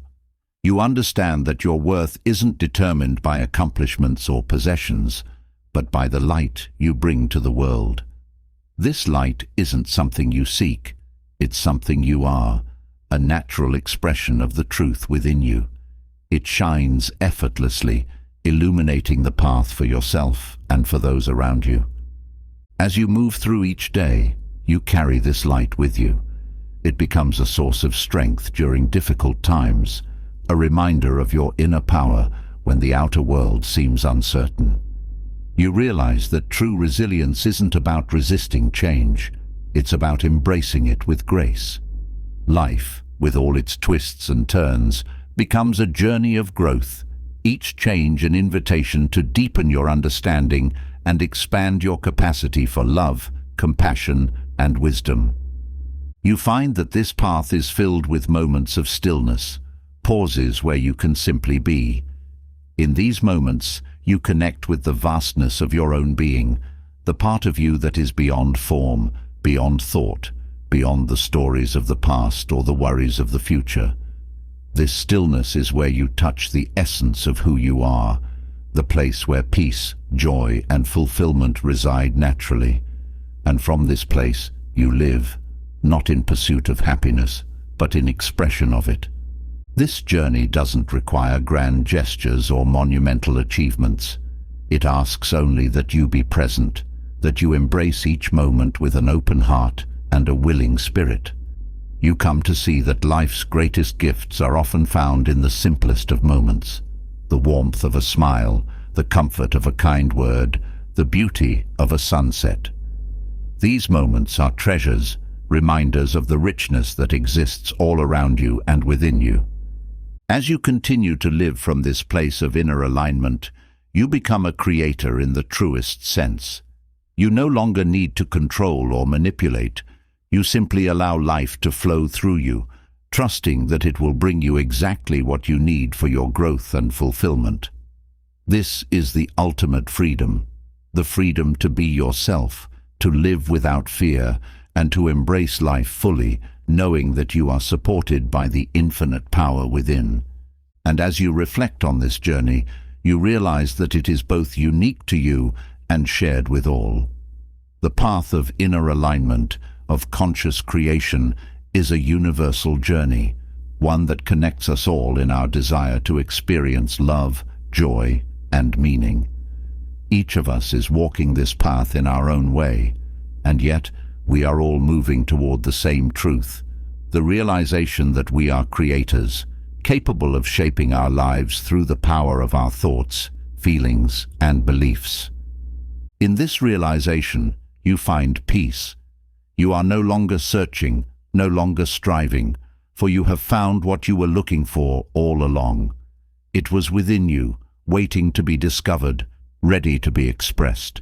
You understand that your worth isn't determined by accomplishments or possessions, but by the light you bring to the world. This light isn't something you seek, it's something you are, a natural expression of the truth within you. It shines effortlessly, illuminating the path for yourself and for those around you. As you move through each day, you carry this light with you. It becomes a source of strength during difficult times, a reminder of your inner power when the outer world seems uncertain. You realize that true resilience isn't about resisting change, it's about embracing it with grace. Life, with all its twists and turns, becomes a journey of growth, each change an invitation to deepen your understanding and expand your capacity for love, compassion, and wisdom. You find that this path is filled with moments of stillness, pauses where you can simply be. In these moments, you connect with the vastness of your own being, the part of you that is beyond form, beyond thought, beyond the stories of the past or the worries of the future. This stillness is where you touch the essence of who you are, the place where peace, joy, and fulfillment reside naturally. And from this place, you live, not in pursuit of happiness, but in expression of it. This journey doesn't require grand gestures or monumental achievements. It asks only that you be present, that you embrace each moment with an open heart and a willing spirit. You come to see that life's greatest gifts are often found in the simplest of moments. The warmth of a smile, the comfort of a kind word, the beauty of a sunset. These moments are treasures, reminders of the richness that exists all around you and within you. As you continue to live from this place of inner alignment, you become a creator in the truest sense. You no longer need to control or manipulate. You simply allow life to flow through you, trusting that it will bring you exactly what you need for your growth and fulfillment. This is the ultimate freedom, the freedom to be yourself, to live without fear, and to embrace life fully, knowing that you are supported by the infinite power within. And as you reflect on this journey, you realize that it is both unique to you and shared with all. The path of inner alignment, of conscious creation, is a universal journey, one that connects us all in our desire to experience love, joy, and meaning. Each of us is walking this path in our own way, and yet we are all moving toward the same truth, the realization that we are creators, capable of shaping our lives through the power of our thoughts, feelings, and beliefs. In this realization, you find peace. You are no longer searching, no longer striving, for you have found what you were looking for all along. It was within you, waiting to be discovered, ready to be expressed.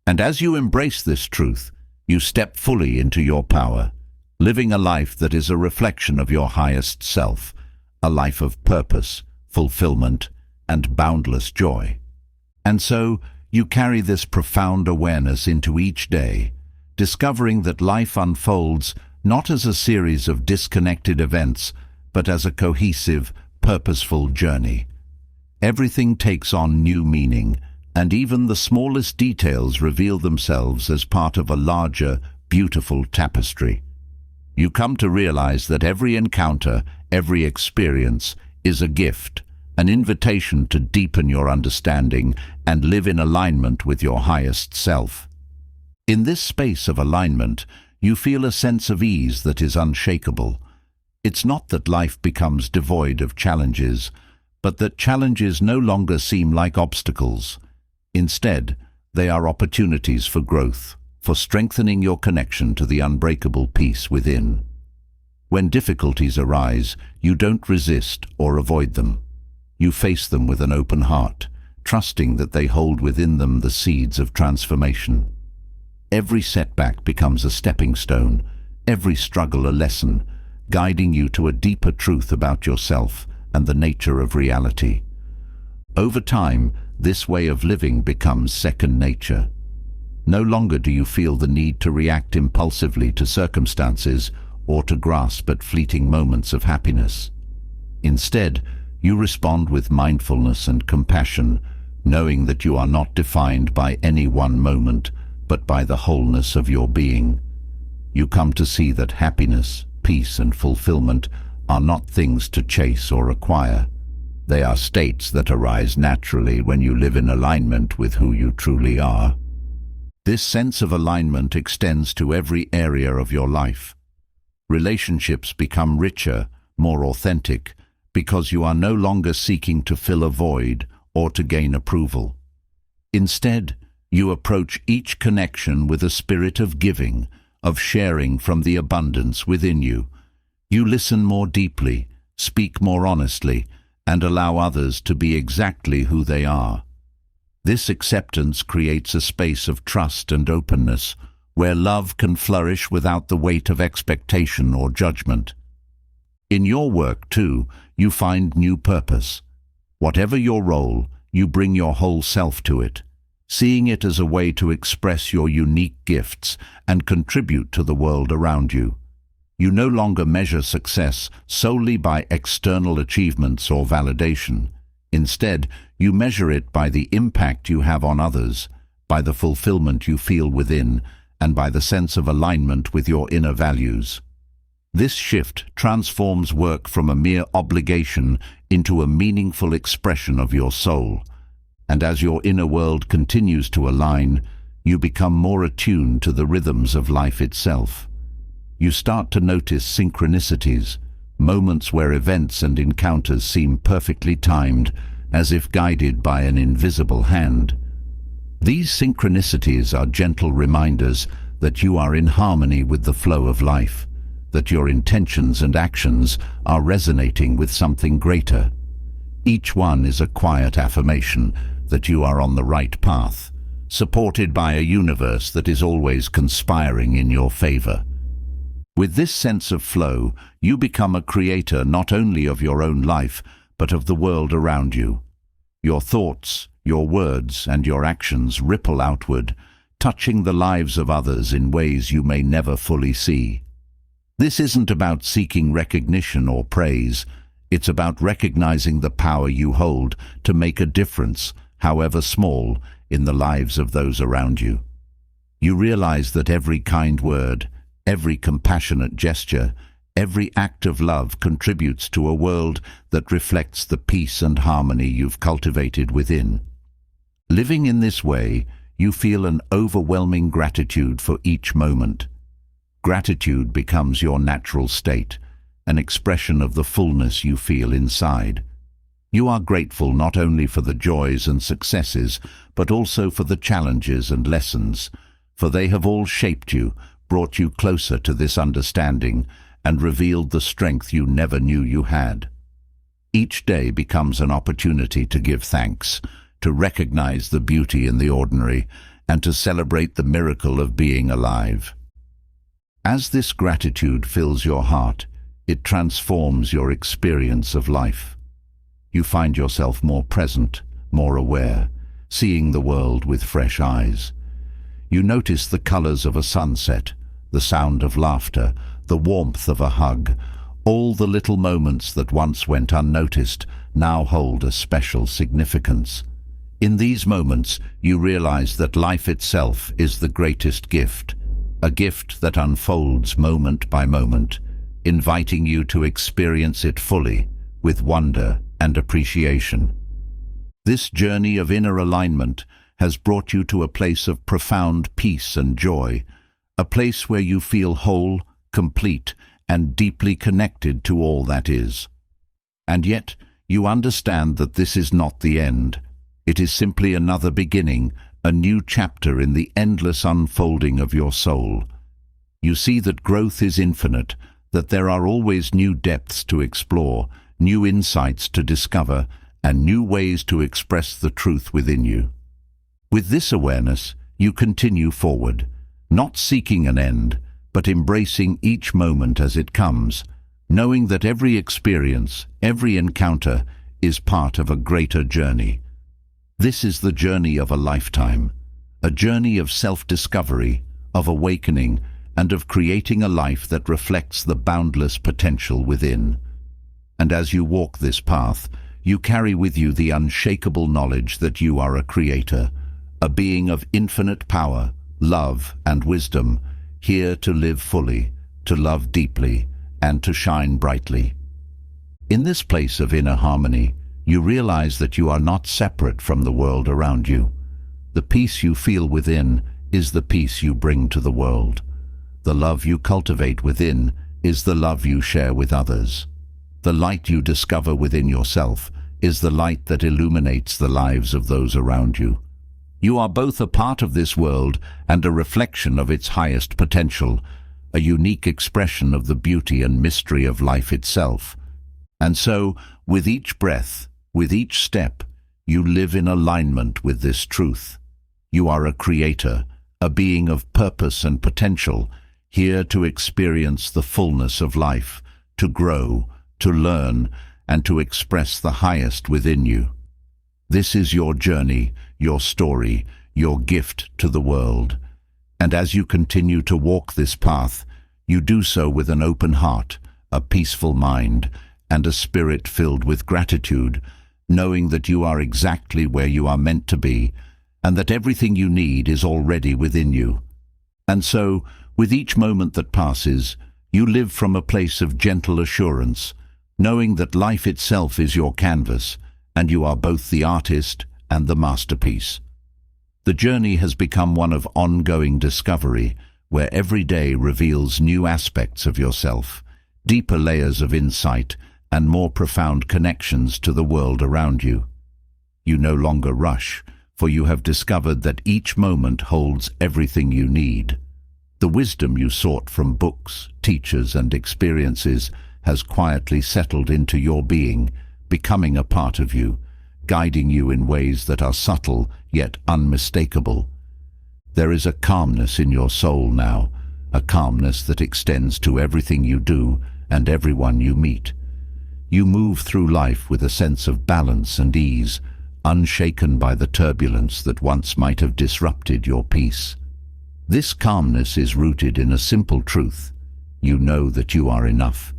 And as you embrace this truth, you step fully into your power, living a life that is a reflection of your highest self, a life of purpose, fulfillment, and boundless joy. And so, you carry this profound awareness into each day, discovering that life unfolds not as a series of disconnected events, but as a cohesive, purposeful journey. Everything takes on new meaning, and even the smallest details reveal themselves as part of a larger, beautiful tapestry. You come to realize that every encounter, every experience, is a gift, an invitation to deepen your understanding and live in alignment with your highest self. In this space of alignment, you feel a sense of ease that is unshakable. It's not that life becomes devoid of challenges, but that challenges no longer seem like obstacles. Instead, they are opportunities for growth, for strengthening your connection to the unbreakable peace within. When difficulties arise, you don't resist or avoid them. You face them with an open heart, trusting that they hold within them the seeds of transformation. Every setback becomes a stepping stone, every struggle a lesson, guiding you to a deeper truth about yourself and the nature of reality. Over time, this way of living becomes second nature. No longer do you feel the need to react impulsively to circumstances or to grasp at fleeting moments of happiness. Instead, you respond with mindfulness and compassion, knowing that you are not defined by any one moment, but by the wholeness of your being. You come to see that happiness, peace, and fulfillment are not things to chase or acquire. They are states that arise naturally when you live in alignment with who you truly are. This sense of alignment extends to every area of your life. Relationships become richer, more authentic, because you are no longer seeking to fill a void or to gain approval. Instead, you approach each connection with a spirit of giving, of sharing from the abundance within you. You listen more deeply, speak more honestly, and allow others to be exactly who they are. This acceptance creates a space of trust and openness, where love can flourish without the weight of expectation or judgment. In your work, too, you find new purpose. Whatever your role, you bring your whole self to it, seeing it as a way to express your unique gifts and contribute to the world around you. You no longer measure success solely by external achievements or validation. Instead, you measure it by the impact you have on others, by the fulfillment you feel within, and by the sense of alignment with your inner values. This shift transforms work from a mere obligation into a meaningful expression of your soul. And as your inner world continues to align, you become more attuned to the rhythms of life itself. You start to notice synchronicities, moments where events and encounters seem perfectly timed, as if guided by an invisible hand. These synchronicities are gentle reminders that you are in harmony with the flow of life, that your intentions and actions are resonating with something greater. Each one is a quiet affirmation that you are on the right path, supported by a universe that is always conspiring in your favor. With this sense of flow, you become a creator not only of your own life, but of the world around you. Your thoughts, your words, and your actions ripple outward, touching the lives of others in ways you may never fully see. This isn't about seeking recognition or praise. It's about recognizing the power you hold to make a difference, however small, in the lives of those around you. You realize that every kind word, every compassionate gesture, every act of love contributes to a world that reflects the peace and harmony you've cultivated within. Living in this way, you feel an overwhelming gratitude for each moment. Gratitude becomes your natural state, an expression of the fullness you feel inside. You are grateful not only for the joys and successes, but also for the challenges and lessons, for they have all shaped you, brought you closer to this understanding, and revealed the strength you never knew you had. Each day becomes an opportunity to give thanks, to recognize the beauty in the ordinary, and to celebrate the miracle of being alive. As this gratitude fills your heart, it transforms your experience of life. You find yourself more present, more aware, seeing the world with fresh eyes. You notice the colors of a sunset, the sound of laughter, the warmth of a hug. All the little moments that once went unnoticed now hold a special significance. In these moments, you realize that life itself is the greatest gift, a gift that unfolds moment by moment, inviting you to experience it fully, with wonder and appreciation. This journey of inner alignment has brought you to a place of profound peace and joy, a place where you feel whole, complete, and deeply connected to all that is. And yet, you understand that this is not the end. It is simply another beginning, a new chapter in the endless unfolding of your soul. You see that growth is infinite, that there are always new depths to explore, new insights to discover, and new ways to express the truth within you. With this awareness, you continue forward, not seeking an end, but embracing each moment as it comes, knowing that every experience, every encounter is part of a greater journey. This is the journey of a lifetime, a journey of self-discovery, of awakening, and of creating a life that reflects the boundless potential within. And as you walk this path, you carry with you the unshakable knowledge that you are a creator, a being of infinite power, love, and wisdom, here to live fully, to love deeply, and to shine brightly. In this place of inner harmony, you realize that you are not separate from the world around you. The peace you feel within is the peace you bring to the world. The love you cultivate within is the love you share with others. The light you discover within yourself is the light that illuminates the lives of those around you. You are both a part of this world and a reflection of its highest potential, a unique expression of the beauty and mystery of life itself. And so, with each breath, with each step, you live in alignment with this truth. You are a creator, a being of purpose and potential, here to experience the fullness of life, to grow, to learn, and to express the highest within you. This is your journey, your story, your gift to the world. And as you continue to walk this path, you do so with an open heart, a peaceful mind, and a spirit filled with gratitude, knowing that you are exactly where you are meant to be, and that everything you need is already within you. And so, with each moment that passes, you live from a place of gentle assurance, knowing that life itself is your canvas, and you are both the artist and the masterpiece. The journey has become one of ongoing discovery, where every day reveals new aspects of yourself, deeper layers of insight, and more profound connections to the world around you. You no longer rush, for you have discovered that each moment holds everything you need. The wisdom you sought from books, teachers, and experiences has quietly settled into your being, becoming a part of you, guiding you in ways that are subtle yet unmistakable. There is a calmness in your soul now, a calmness that extends to everything you do and everyone you meet. You move through life with a sense of balance and ease, unshaken by the turbulence that once might have disrupted your peace. This calmness is rooted in a simple truth. You know that you are enough.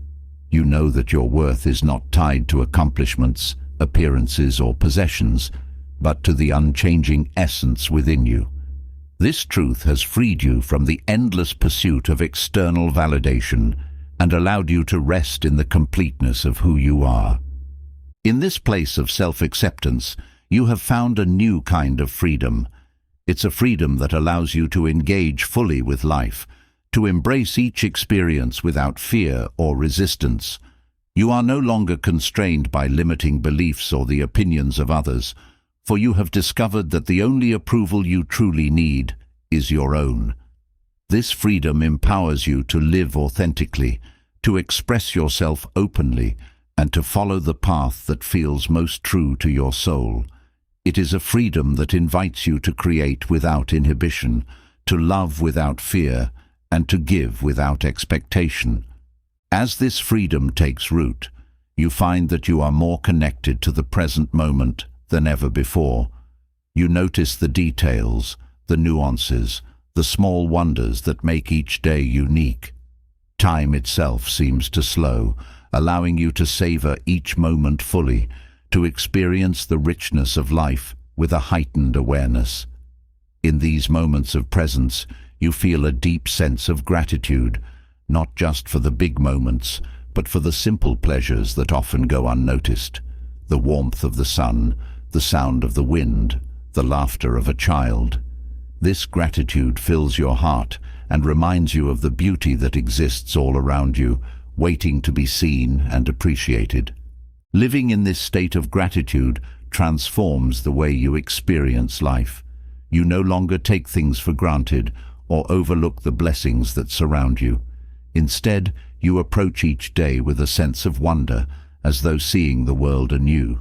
You know that your worth is not tied to accomplishments, appearances, or possessions, but to the unchanging essence within you. This truth has freed you from the endless pursuit of external validation and allowed you to rest in the completeness of who you are. In this place of self-acceptance, you have found a new kind of freedom. It's a freedom that allows you to engage fully with life, to embrace each experience without fear or resistance. You are no longer constrained by limiting beliefs or the opinions of others, for you have discovered that the only approval you truly need is your own. This freedom empowers you to live authentically, to express yourself openly, and to follow the path that feels most true to your soul. It is a freedom that invites you to create without inhibition, to love without fear, and to give without expectation. As this freedom takes root, you find that you are more connected to the present moment than ever before. You notice the details, the nuances, the small wonders that make each day unique. Time itself seems to slow, allowing you to savor each moment fully, to experience the richness of life with a heightened awareness. In these moments of presence, you feel a deep sense of gratitude, not just for the big moments, but for the simple pleasures that often go unnoticed. The warmth of the sun, the sound of the wind, the laughter of a child. This gratitude fills your heart and reminds you of the beauty that exists all around you, waiting to be seen and appreciated. Living in this state of gratitude transforms the way you experience life. You no longer take things for granted or overlook the blessings that surround you. Instead, you approach each day with a sense of wonder, as though seeing the world anew.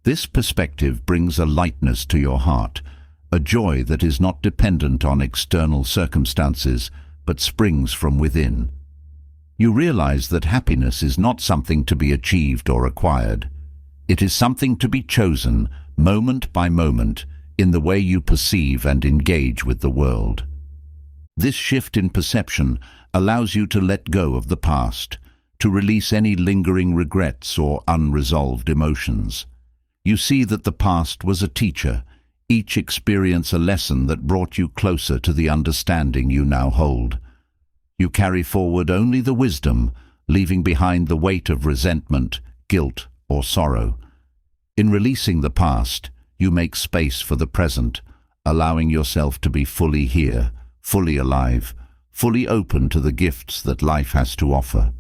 This perspective brings a lightness to your heart, a joy that is not dependent on external circumstances, but springs from within. You realize that happiness is not something to be achieved or acquired. It is something to be chosen, moment by moment, in the way you perceive and engage with the world. This shift in perception allows you to let go of the past, to release any lingering regrets or unresolved emotions. You see that the past was a teacher, each experience a lesson that brought you closer to the understanding you now hold. You carry forward only the wisdom, leaving behind the weight of resentment, guilt, or sorrow. In releasing the past, you make space for the present, allowing yourself to be fully here, fully alive, fully open to the gifts that life has to offer.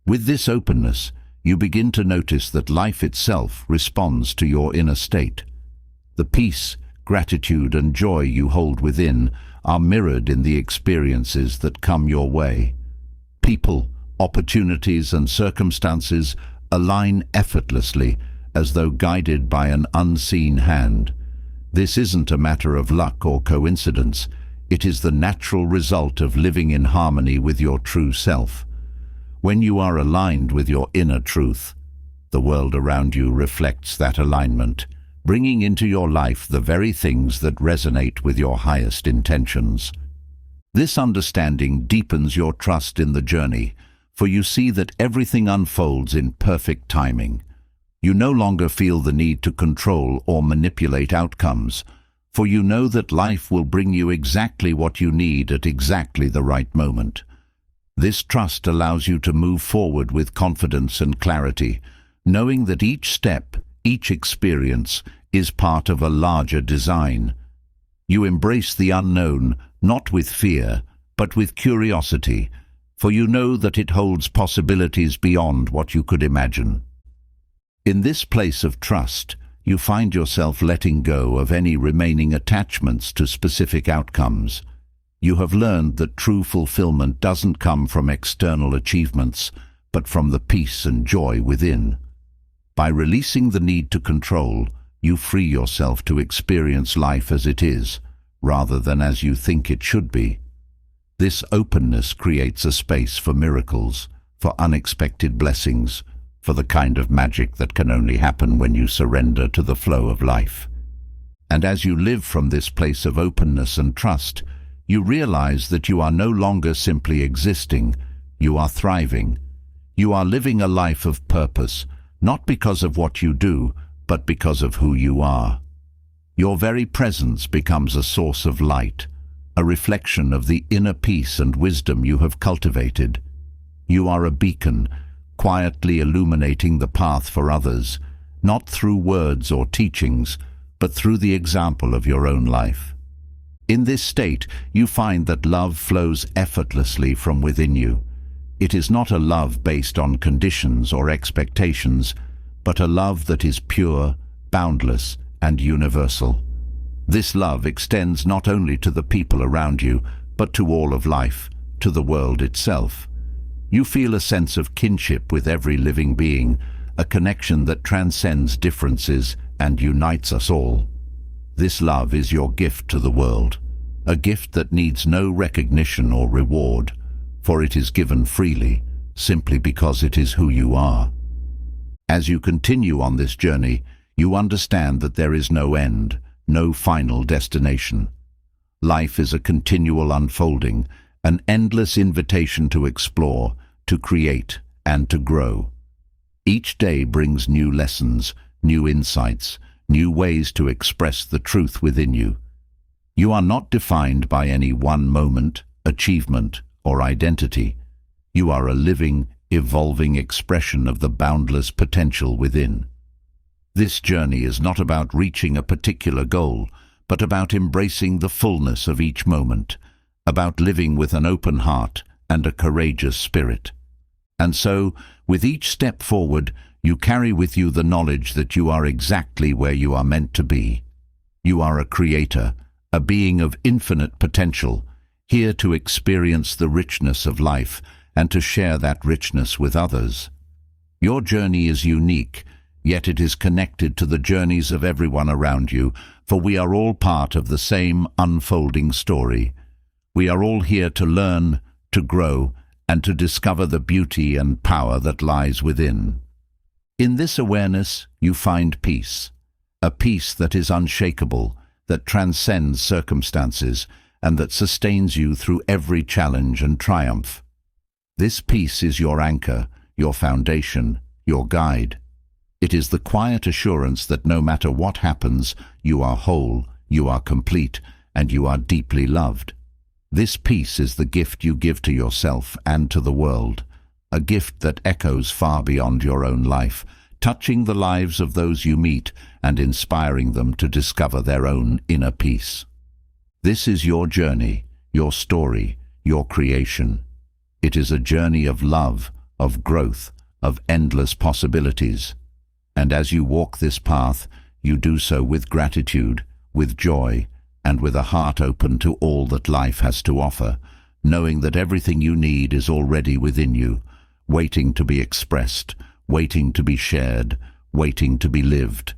With this openness, you begin to notice that life itself responds to your inner state. The peace, gratitude, and joy you hold within are mirrored in the experiences that come your way. People, opportunities, and circumstances align effortlessly, as though guided by an unseen hand. This isn't a matter of luck or coincidence. It is the natural result of living in harmony with your true self. When you are aligned with your inner truth, the world around you reflects that alignment, bringing into your life the very things that resonate with your highest intentions. This understanding deepens your trust in the journey, for you see that everything unfolds in perfect timing. You no longer feel the need to control or manipulate outcomes, for you know that life will bring you exactly what you need at exactly the right moment. This trust allows you to move forward with confidence and clarity, knowing that each step, each experience, is part of a larger design. You embrace the unknown, not with fear, but with curiosity, for you know that it holds possibilities beyond what you could imagine. In this place of trust, you find yourself letting go of any remaining attachments to specific outcomes. You have learned that true fulfillment doesn't come from external achievements, but from the peace and joy within. By releasing the need to control, you free yourself to experience life as it is, rather than as you think it should be. This openness creates a space for miracles, for unexpected blessings, for the kind of magic that can only happen when you surrender to the flow of life. And as you live from this place of openness and trust, you realize that you are no longer simply existing, you are thriving. You are living a life of purpose, not because of what you do, but because of who you are. Your very presence becomes a source of light, a reflection of the inner peace and wisdom you have cultivated. You are a beacon, quietly illuminating the path for others, not through words or teachings, but through the example of your own life. In this state, you find that love flows effortlessly from within you. It is not a love based on conditions or expectations, but a love that is pure, boundless, and universal. This love extends not only to the people around you, but to all of life, to the world itself. You feel a sense of kinship with every living being, a connection that transcends differences and unites us all. This love is your gift to the world, a gift that needs no recognition or reward, for it is given freely, simply because it is who you are. As you continue on this journey, you understand that there is no end, no final destination. Life is a continual unfolding, an endless invitation to explore, to create, and to grow. Each day brings new lessons, new insights, new ways to express the truth within you. You are not defined by any one moment, achievement, or identity. You are a living, evolving expression of the boundless potential within. This journey is not about reaching a particular goal, but about embracing the fullness of each moment, about living with an open heart and a courageous spirit. And so, with each step forward, you carry with you the knowledge that you are exactly where you are meant to be. You are a creator, a being of infinite potential, here to experience the richness of life and to share that richness with others. Your journey is unique, yet it is connected to the journeys of everyone around you, for we are all part of the same unfolding story. We are all here to learn, to grow, and to discover the beauty and power that lies within. In this awareness, you find peace, a peace that is unshakable, that transcends circumstances, and that sustains you through every challenge and triumph. This peace is your anchor, your foundation, your guide. It is the quiet assurance that no matter what happens, you are whole, you are complete, and you are deeply loved. This peace is the gift you give to yourself and to the world, a gift that echoes far beyond your own life, touching the lives of those you meet and inspiring them to discover their own inner peace. This is your journey, your story, your creation. It is a journey of love, of growth, of endless possibilities. And as you walk this path, you do so with gratitude, with joy, and with a heart open to all that life has to offer, knowing that everything you need is already within you, waiting to be expressed, waiting to be shared, waiting to be lived.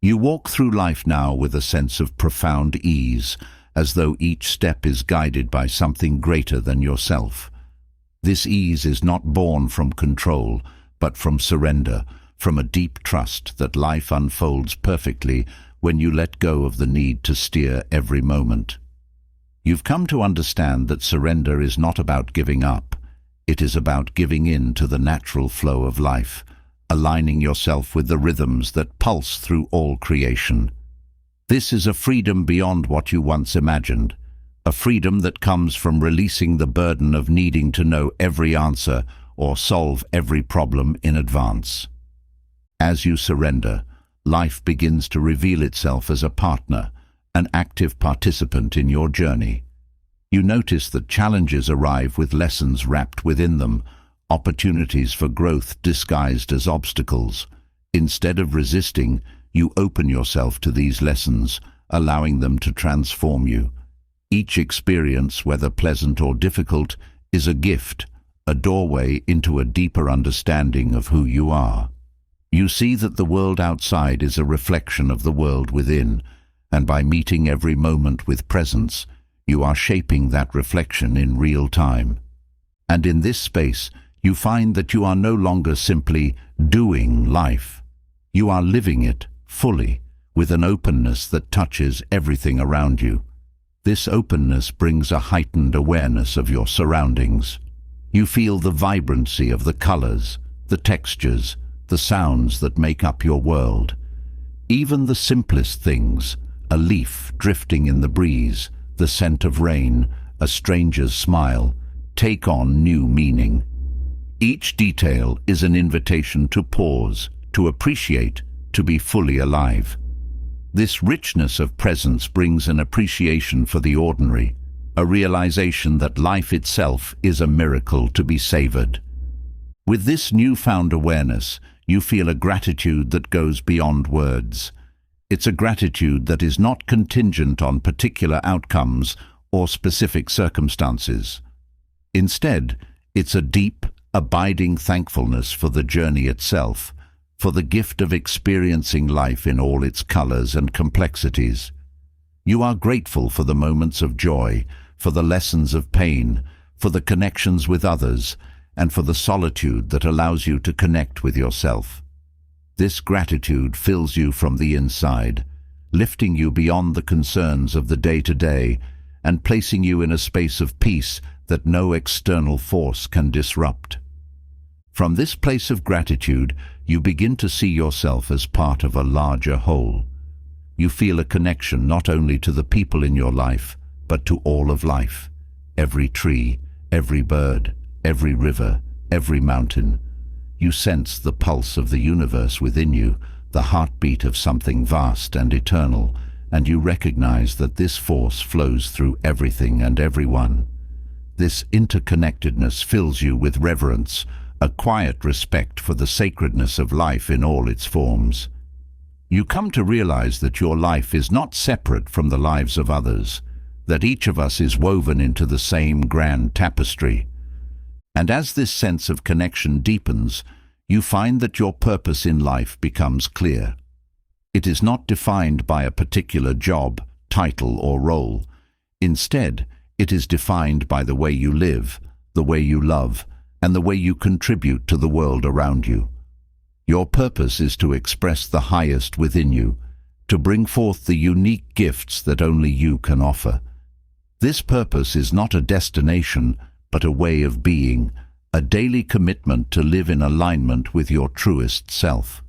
You walk through life now with a sense of profound ease, as though each step is guided by something greater than yourself. This ease is not born from control, but from surrender, from a deep trust that life unfolds perfectly when you let go of the need to steer every moment. You've come to understand that surrender is not about giving up. It is about giving in to the natural flow of life, aligning yourself with the rhythms that pulse through all creation. This is a freedom beyond what you once imagined, a freedom that comes from releasing the burden of needing to know every answer or solve every problem in advance. As you surrender, life begins to reveal itself as a partner, an active participant in your journey. You notice that challenges arrive with lessons wrapped within them, opportunities for growth disguised as obstacles. Instead of resisting, you open yourself to these lessons, allowing them to transform you. Each experience, whether pleasant or difficult, is a gift, a doorway into a deeper understanding of who you are. You see that the world outside is a reflection of the world within, and by meeting every moment with presence, you are shaping that reflection in real time. And in this space, you find that you are no longer simply doing life. You are living it fully, with an openness that touches everything around you. This openness brings a heightened awareness of your surroundings. You feel the vibrancy of the colors, the textures, the sounds that make up your world. Even the simplest things, a leaf drifting in the breeze, the scent of rain, a stranger's smile, take on new meaning. Each detail is an invitation to pause, to appreciate, to be fully alive. This richness of presence brings an appreciation for the ordinary, a realization that life itself is a miracle to be savored. With this newfound awareness, you feel a gratitude that goes beyond words. It's a gratitude that is not contingent on particular outcomes or specific circumstances. Instead, it's a deep, abiding thankfulness for the journey itself, for the gift of experiencing life in all its colors and complexities. You are grateful for the moments of joy, for the lessons of pain, for the connections with others, and for the solitude that allows you to connect with yourself. This gratitude fills you from the inside, lifting you beyond the concerns of the day-to-day and placing you in a space of peace that no external force can disrupt. From this place of gratitude, you begin to see yourself as part of a larger whole. You feel a connection not only to the people in your life, but to all of life. Every tree, every bird, every river, every mountain. You sense the pulse of the universe within you, the heartbeat of something vast and eternal, and you recognize that this force flows through everything and everyone. This interconnectedness fills you with reverence, a quiet respect for the sacredness of life in all its forms. You come to realize that your life is not separate from the lives of others, that each of us is woven into the same grand tapestry. And as this sense of connection deepens, you find that your purpose in life becomes clear. It is not defined by a particular job, title, or role. Instead, it is defined by the way you live, the way you love, and the way you contribute to the world around you. Your purpose is to express the highest within you, to bring forth the unique gifts that only you can offer. This purpose is not a destination, but a way of being, a daily commitment to live in alignment with your truest self.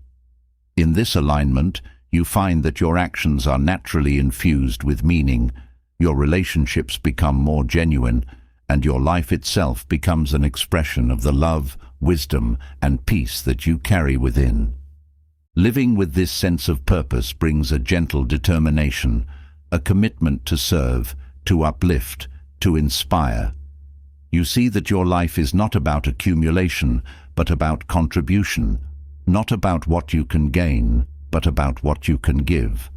In this alignment, you find that your actions are naturally infused with meaning, your relationships become more genuine, and your life itself becomes an expression of the love, wisdom, and peace that you carry within. Living with this sense of purpose brings a gentle determination, a commitment to serve, to uplift, to inspire. You see that your life is not about accumulation, but about contribution, not about what you can gain, but about what you can give.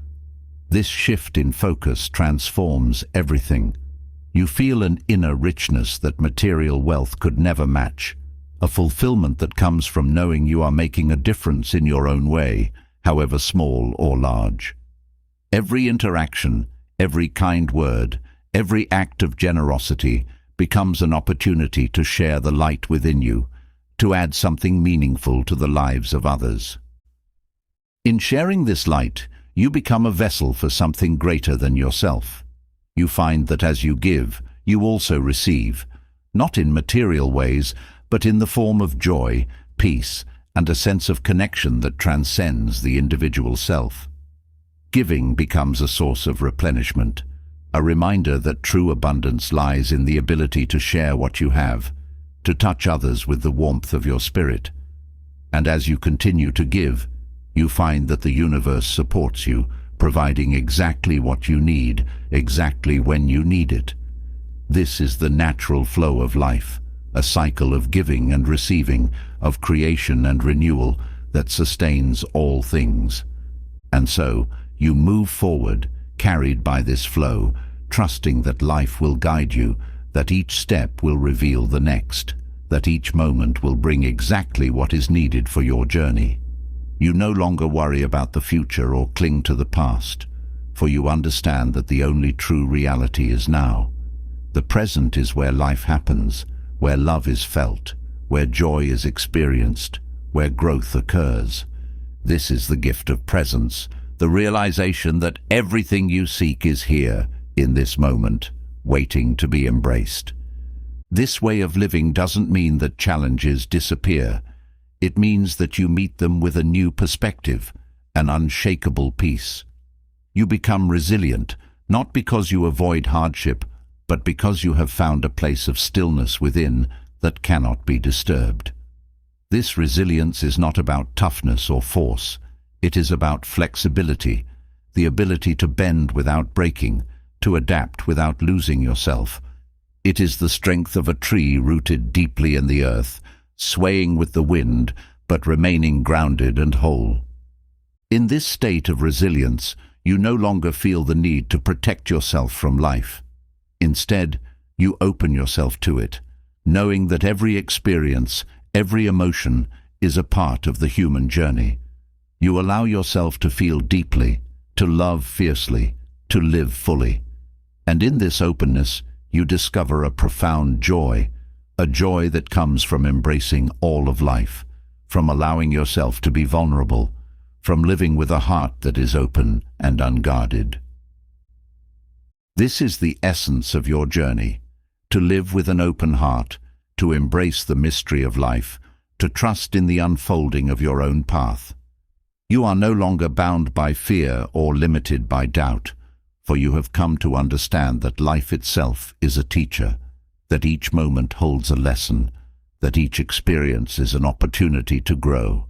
This shift in focus transforms everything. You feel an inner richness that material wealth could never match, a fulfillment that comes from knowing you are making a difference in your own way, however small or large. Every interaction, every kind word, every act of generosity becomes an opportunity to share the light within you, to add something meaningful to the lives of others. In sharing this light, you become a vessel for something greater than yourself. You find that as you give, you also receive, not in material ways, but in the form of joy, peace, and a sense of connection that transcends the individual self. Giving becomes a source of replenishment, a reminder that true abundance lies in the ability to share what you have, to touch others with the warmth of your spirit. And as you continue to give, you find that the universe supports you, providing exactly what you need, exactly when you need it. This is the natural flow of life, a cycle of giving and receiving, of creation and renewal that sustains all things. And so, you move forward, carried by this flow, trusting that life will guide you, that each step will reveal the next, that each moment will bring exactly what is needed for your journey. You no longer worry about the future or cling to the past, for you understand that the only true reality is now. The present is where life happens, where love is felt, where joy is experienced, where growth occurs. This is the gift of presence, the realization that everything you seek is here, in this moment, waiting to be embraced. This way of living doesn't mean that challenges disappear. It means that you meet them with a new perspective, an unshakable peace. You become resilient, not because you avoid hardship, but because you have found a place of stillness within that cannot be disturbed. This resilience is not about toughness or force. It is about flexibility, the ability to bend without breaking, to adapt without losing yourself. It is the strength of a tree rooted deeply in the earth, swaying with the wind, but remaining grounded and whole. In this state of resilience, you no longer feel the need to protect yourself from life. Instead, you open yourself to it, knowing that every experience, every emotion, is a part of the human journey. You allow yourself to feel deeply, to love fiercely, to live fully. And in this openness, you discover a profound joy, a joy that comes from embracing all of life, from allowing yourself to be vulnerable, from living with a heart that is open and unguarded. This is the essence of your journey, to live with an open heart, to embrace the mystery of life, to trust in the unfolding of your own path. You are no longer bound by fear or limited by doubt, for you have come to understand that life itself is a teacher, that each moment holds a lesson, that each experience is an opportunity to grow.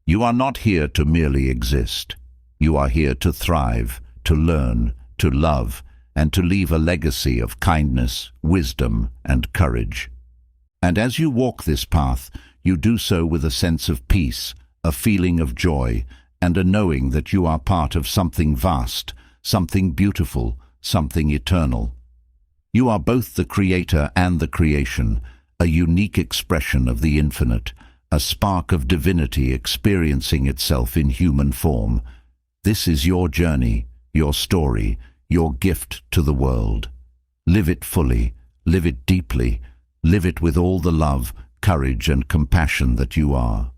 You are not here to merely exist. You are here to thrive, to learn, to love, and to leave a legacy of kindness, wisdom, and courage. And as you walk this path, you do so with a sense of peace, a feeling of joy, and a knowing that you are part of something vast, something beautiful, something eternal. You are both the creator and the creation, a unique expression of the infinite, a spark of divinity experiencing itself in human form. This is your journey, your story, your gift to the world. Live it fully, live it deeply, live it with all the love, courage and compassion that you are.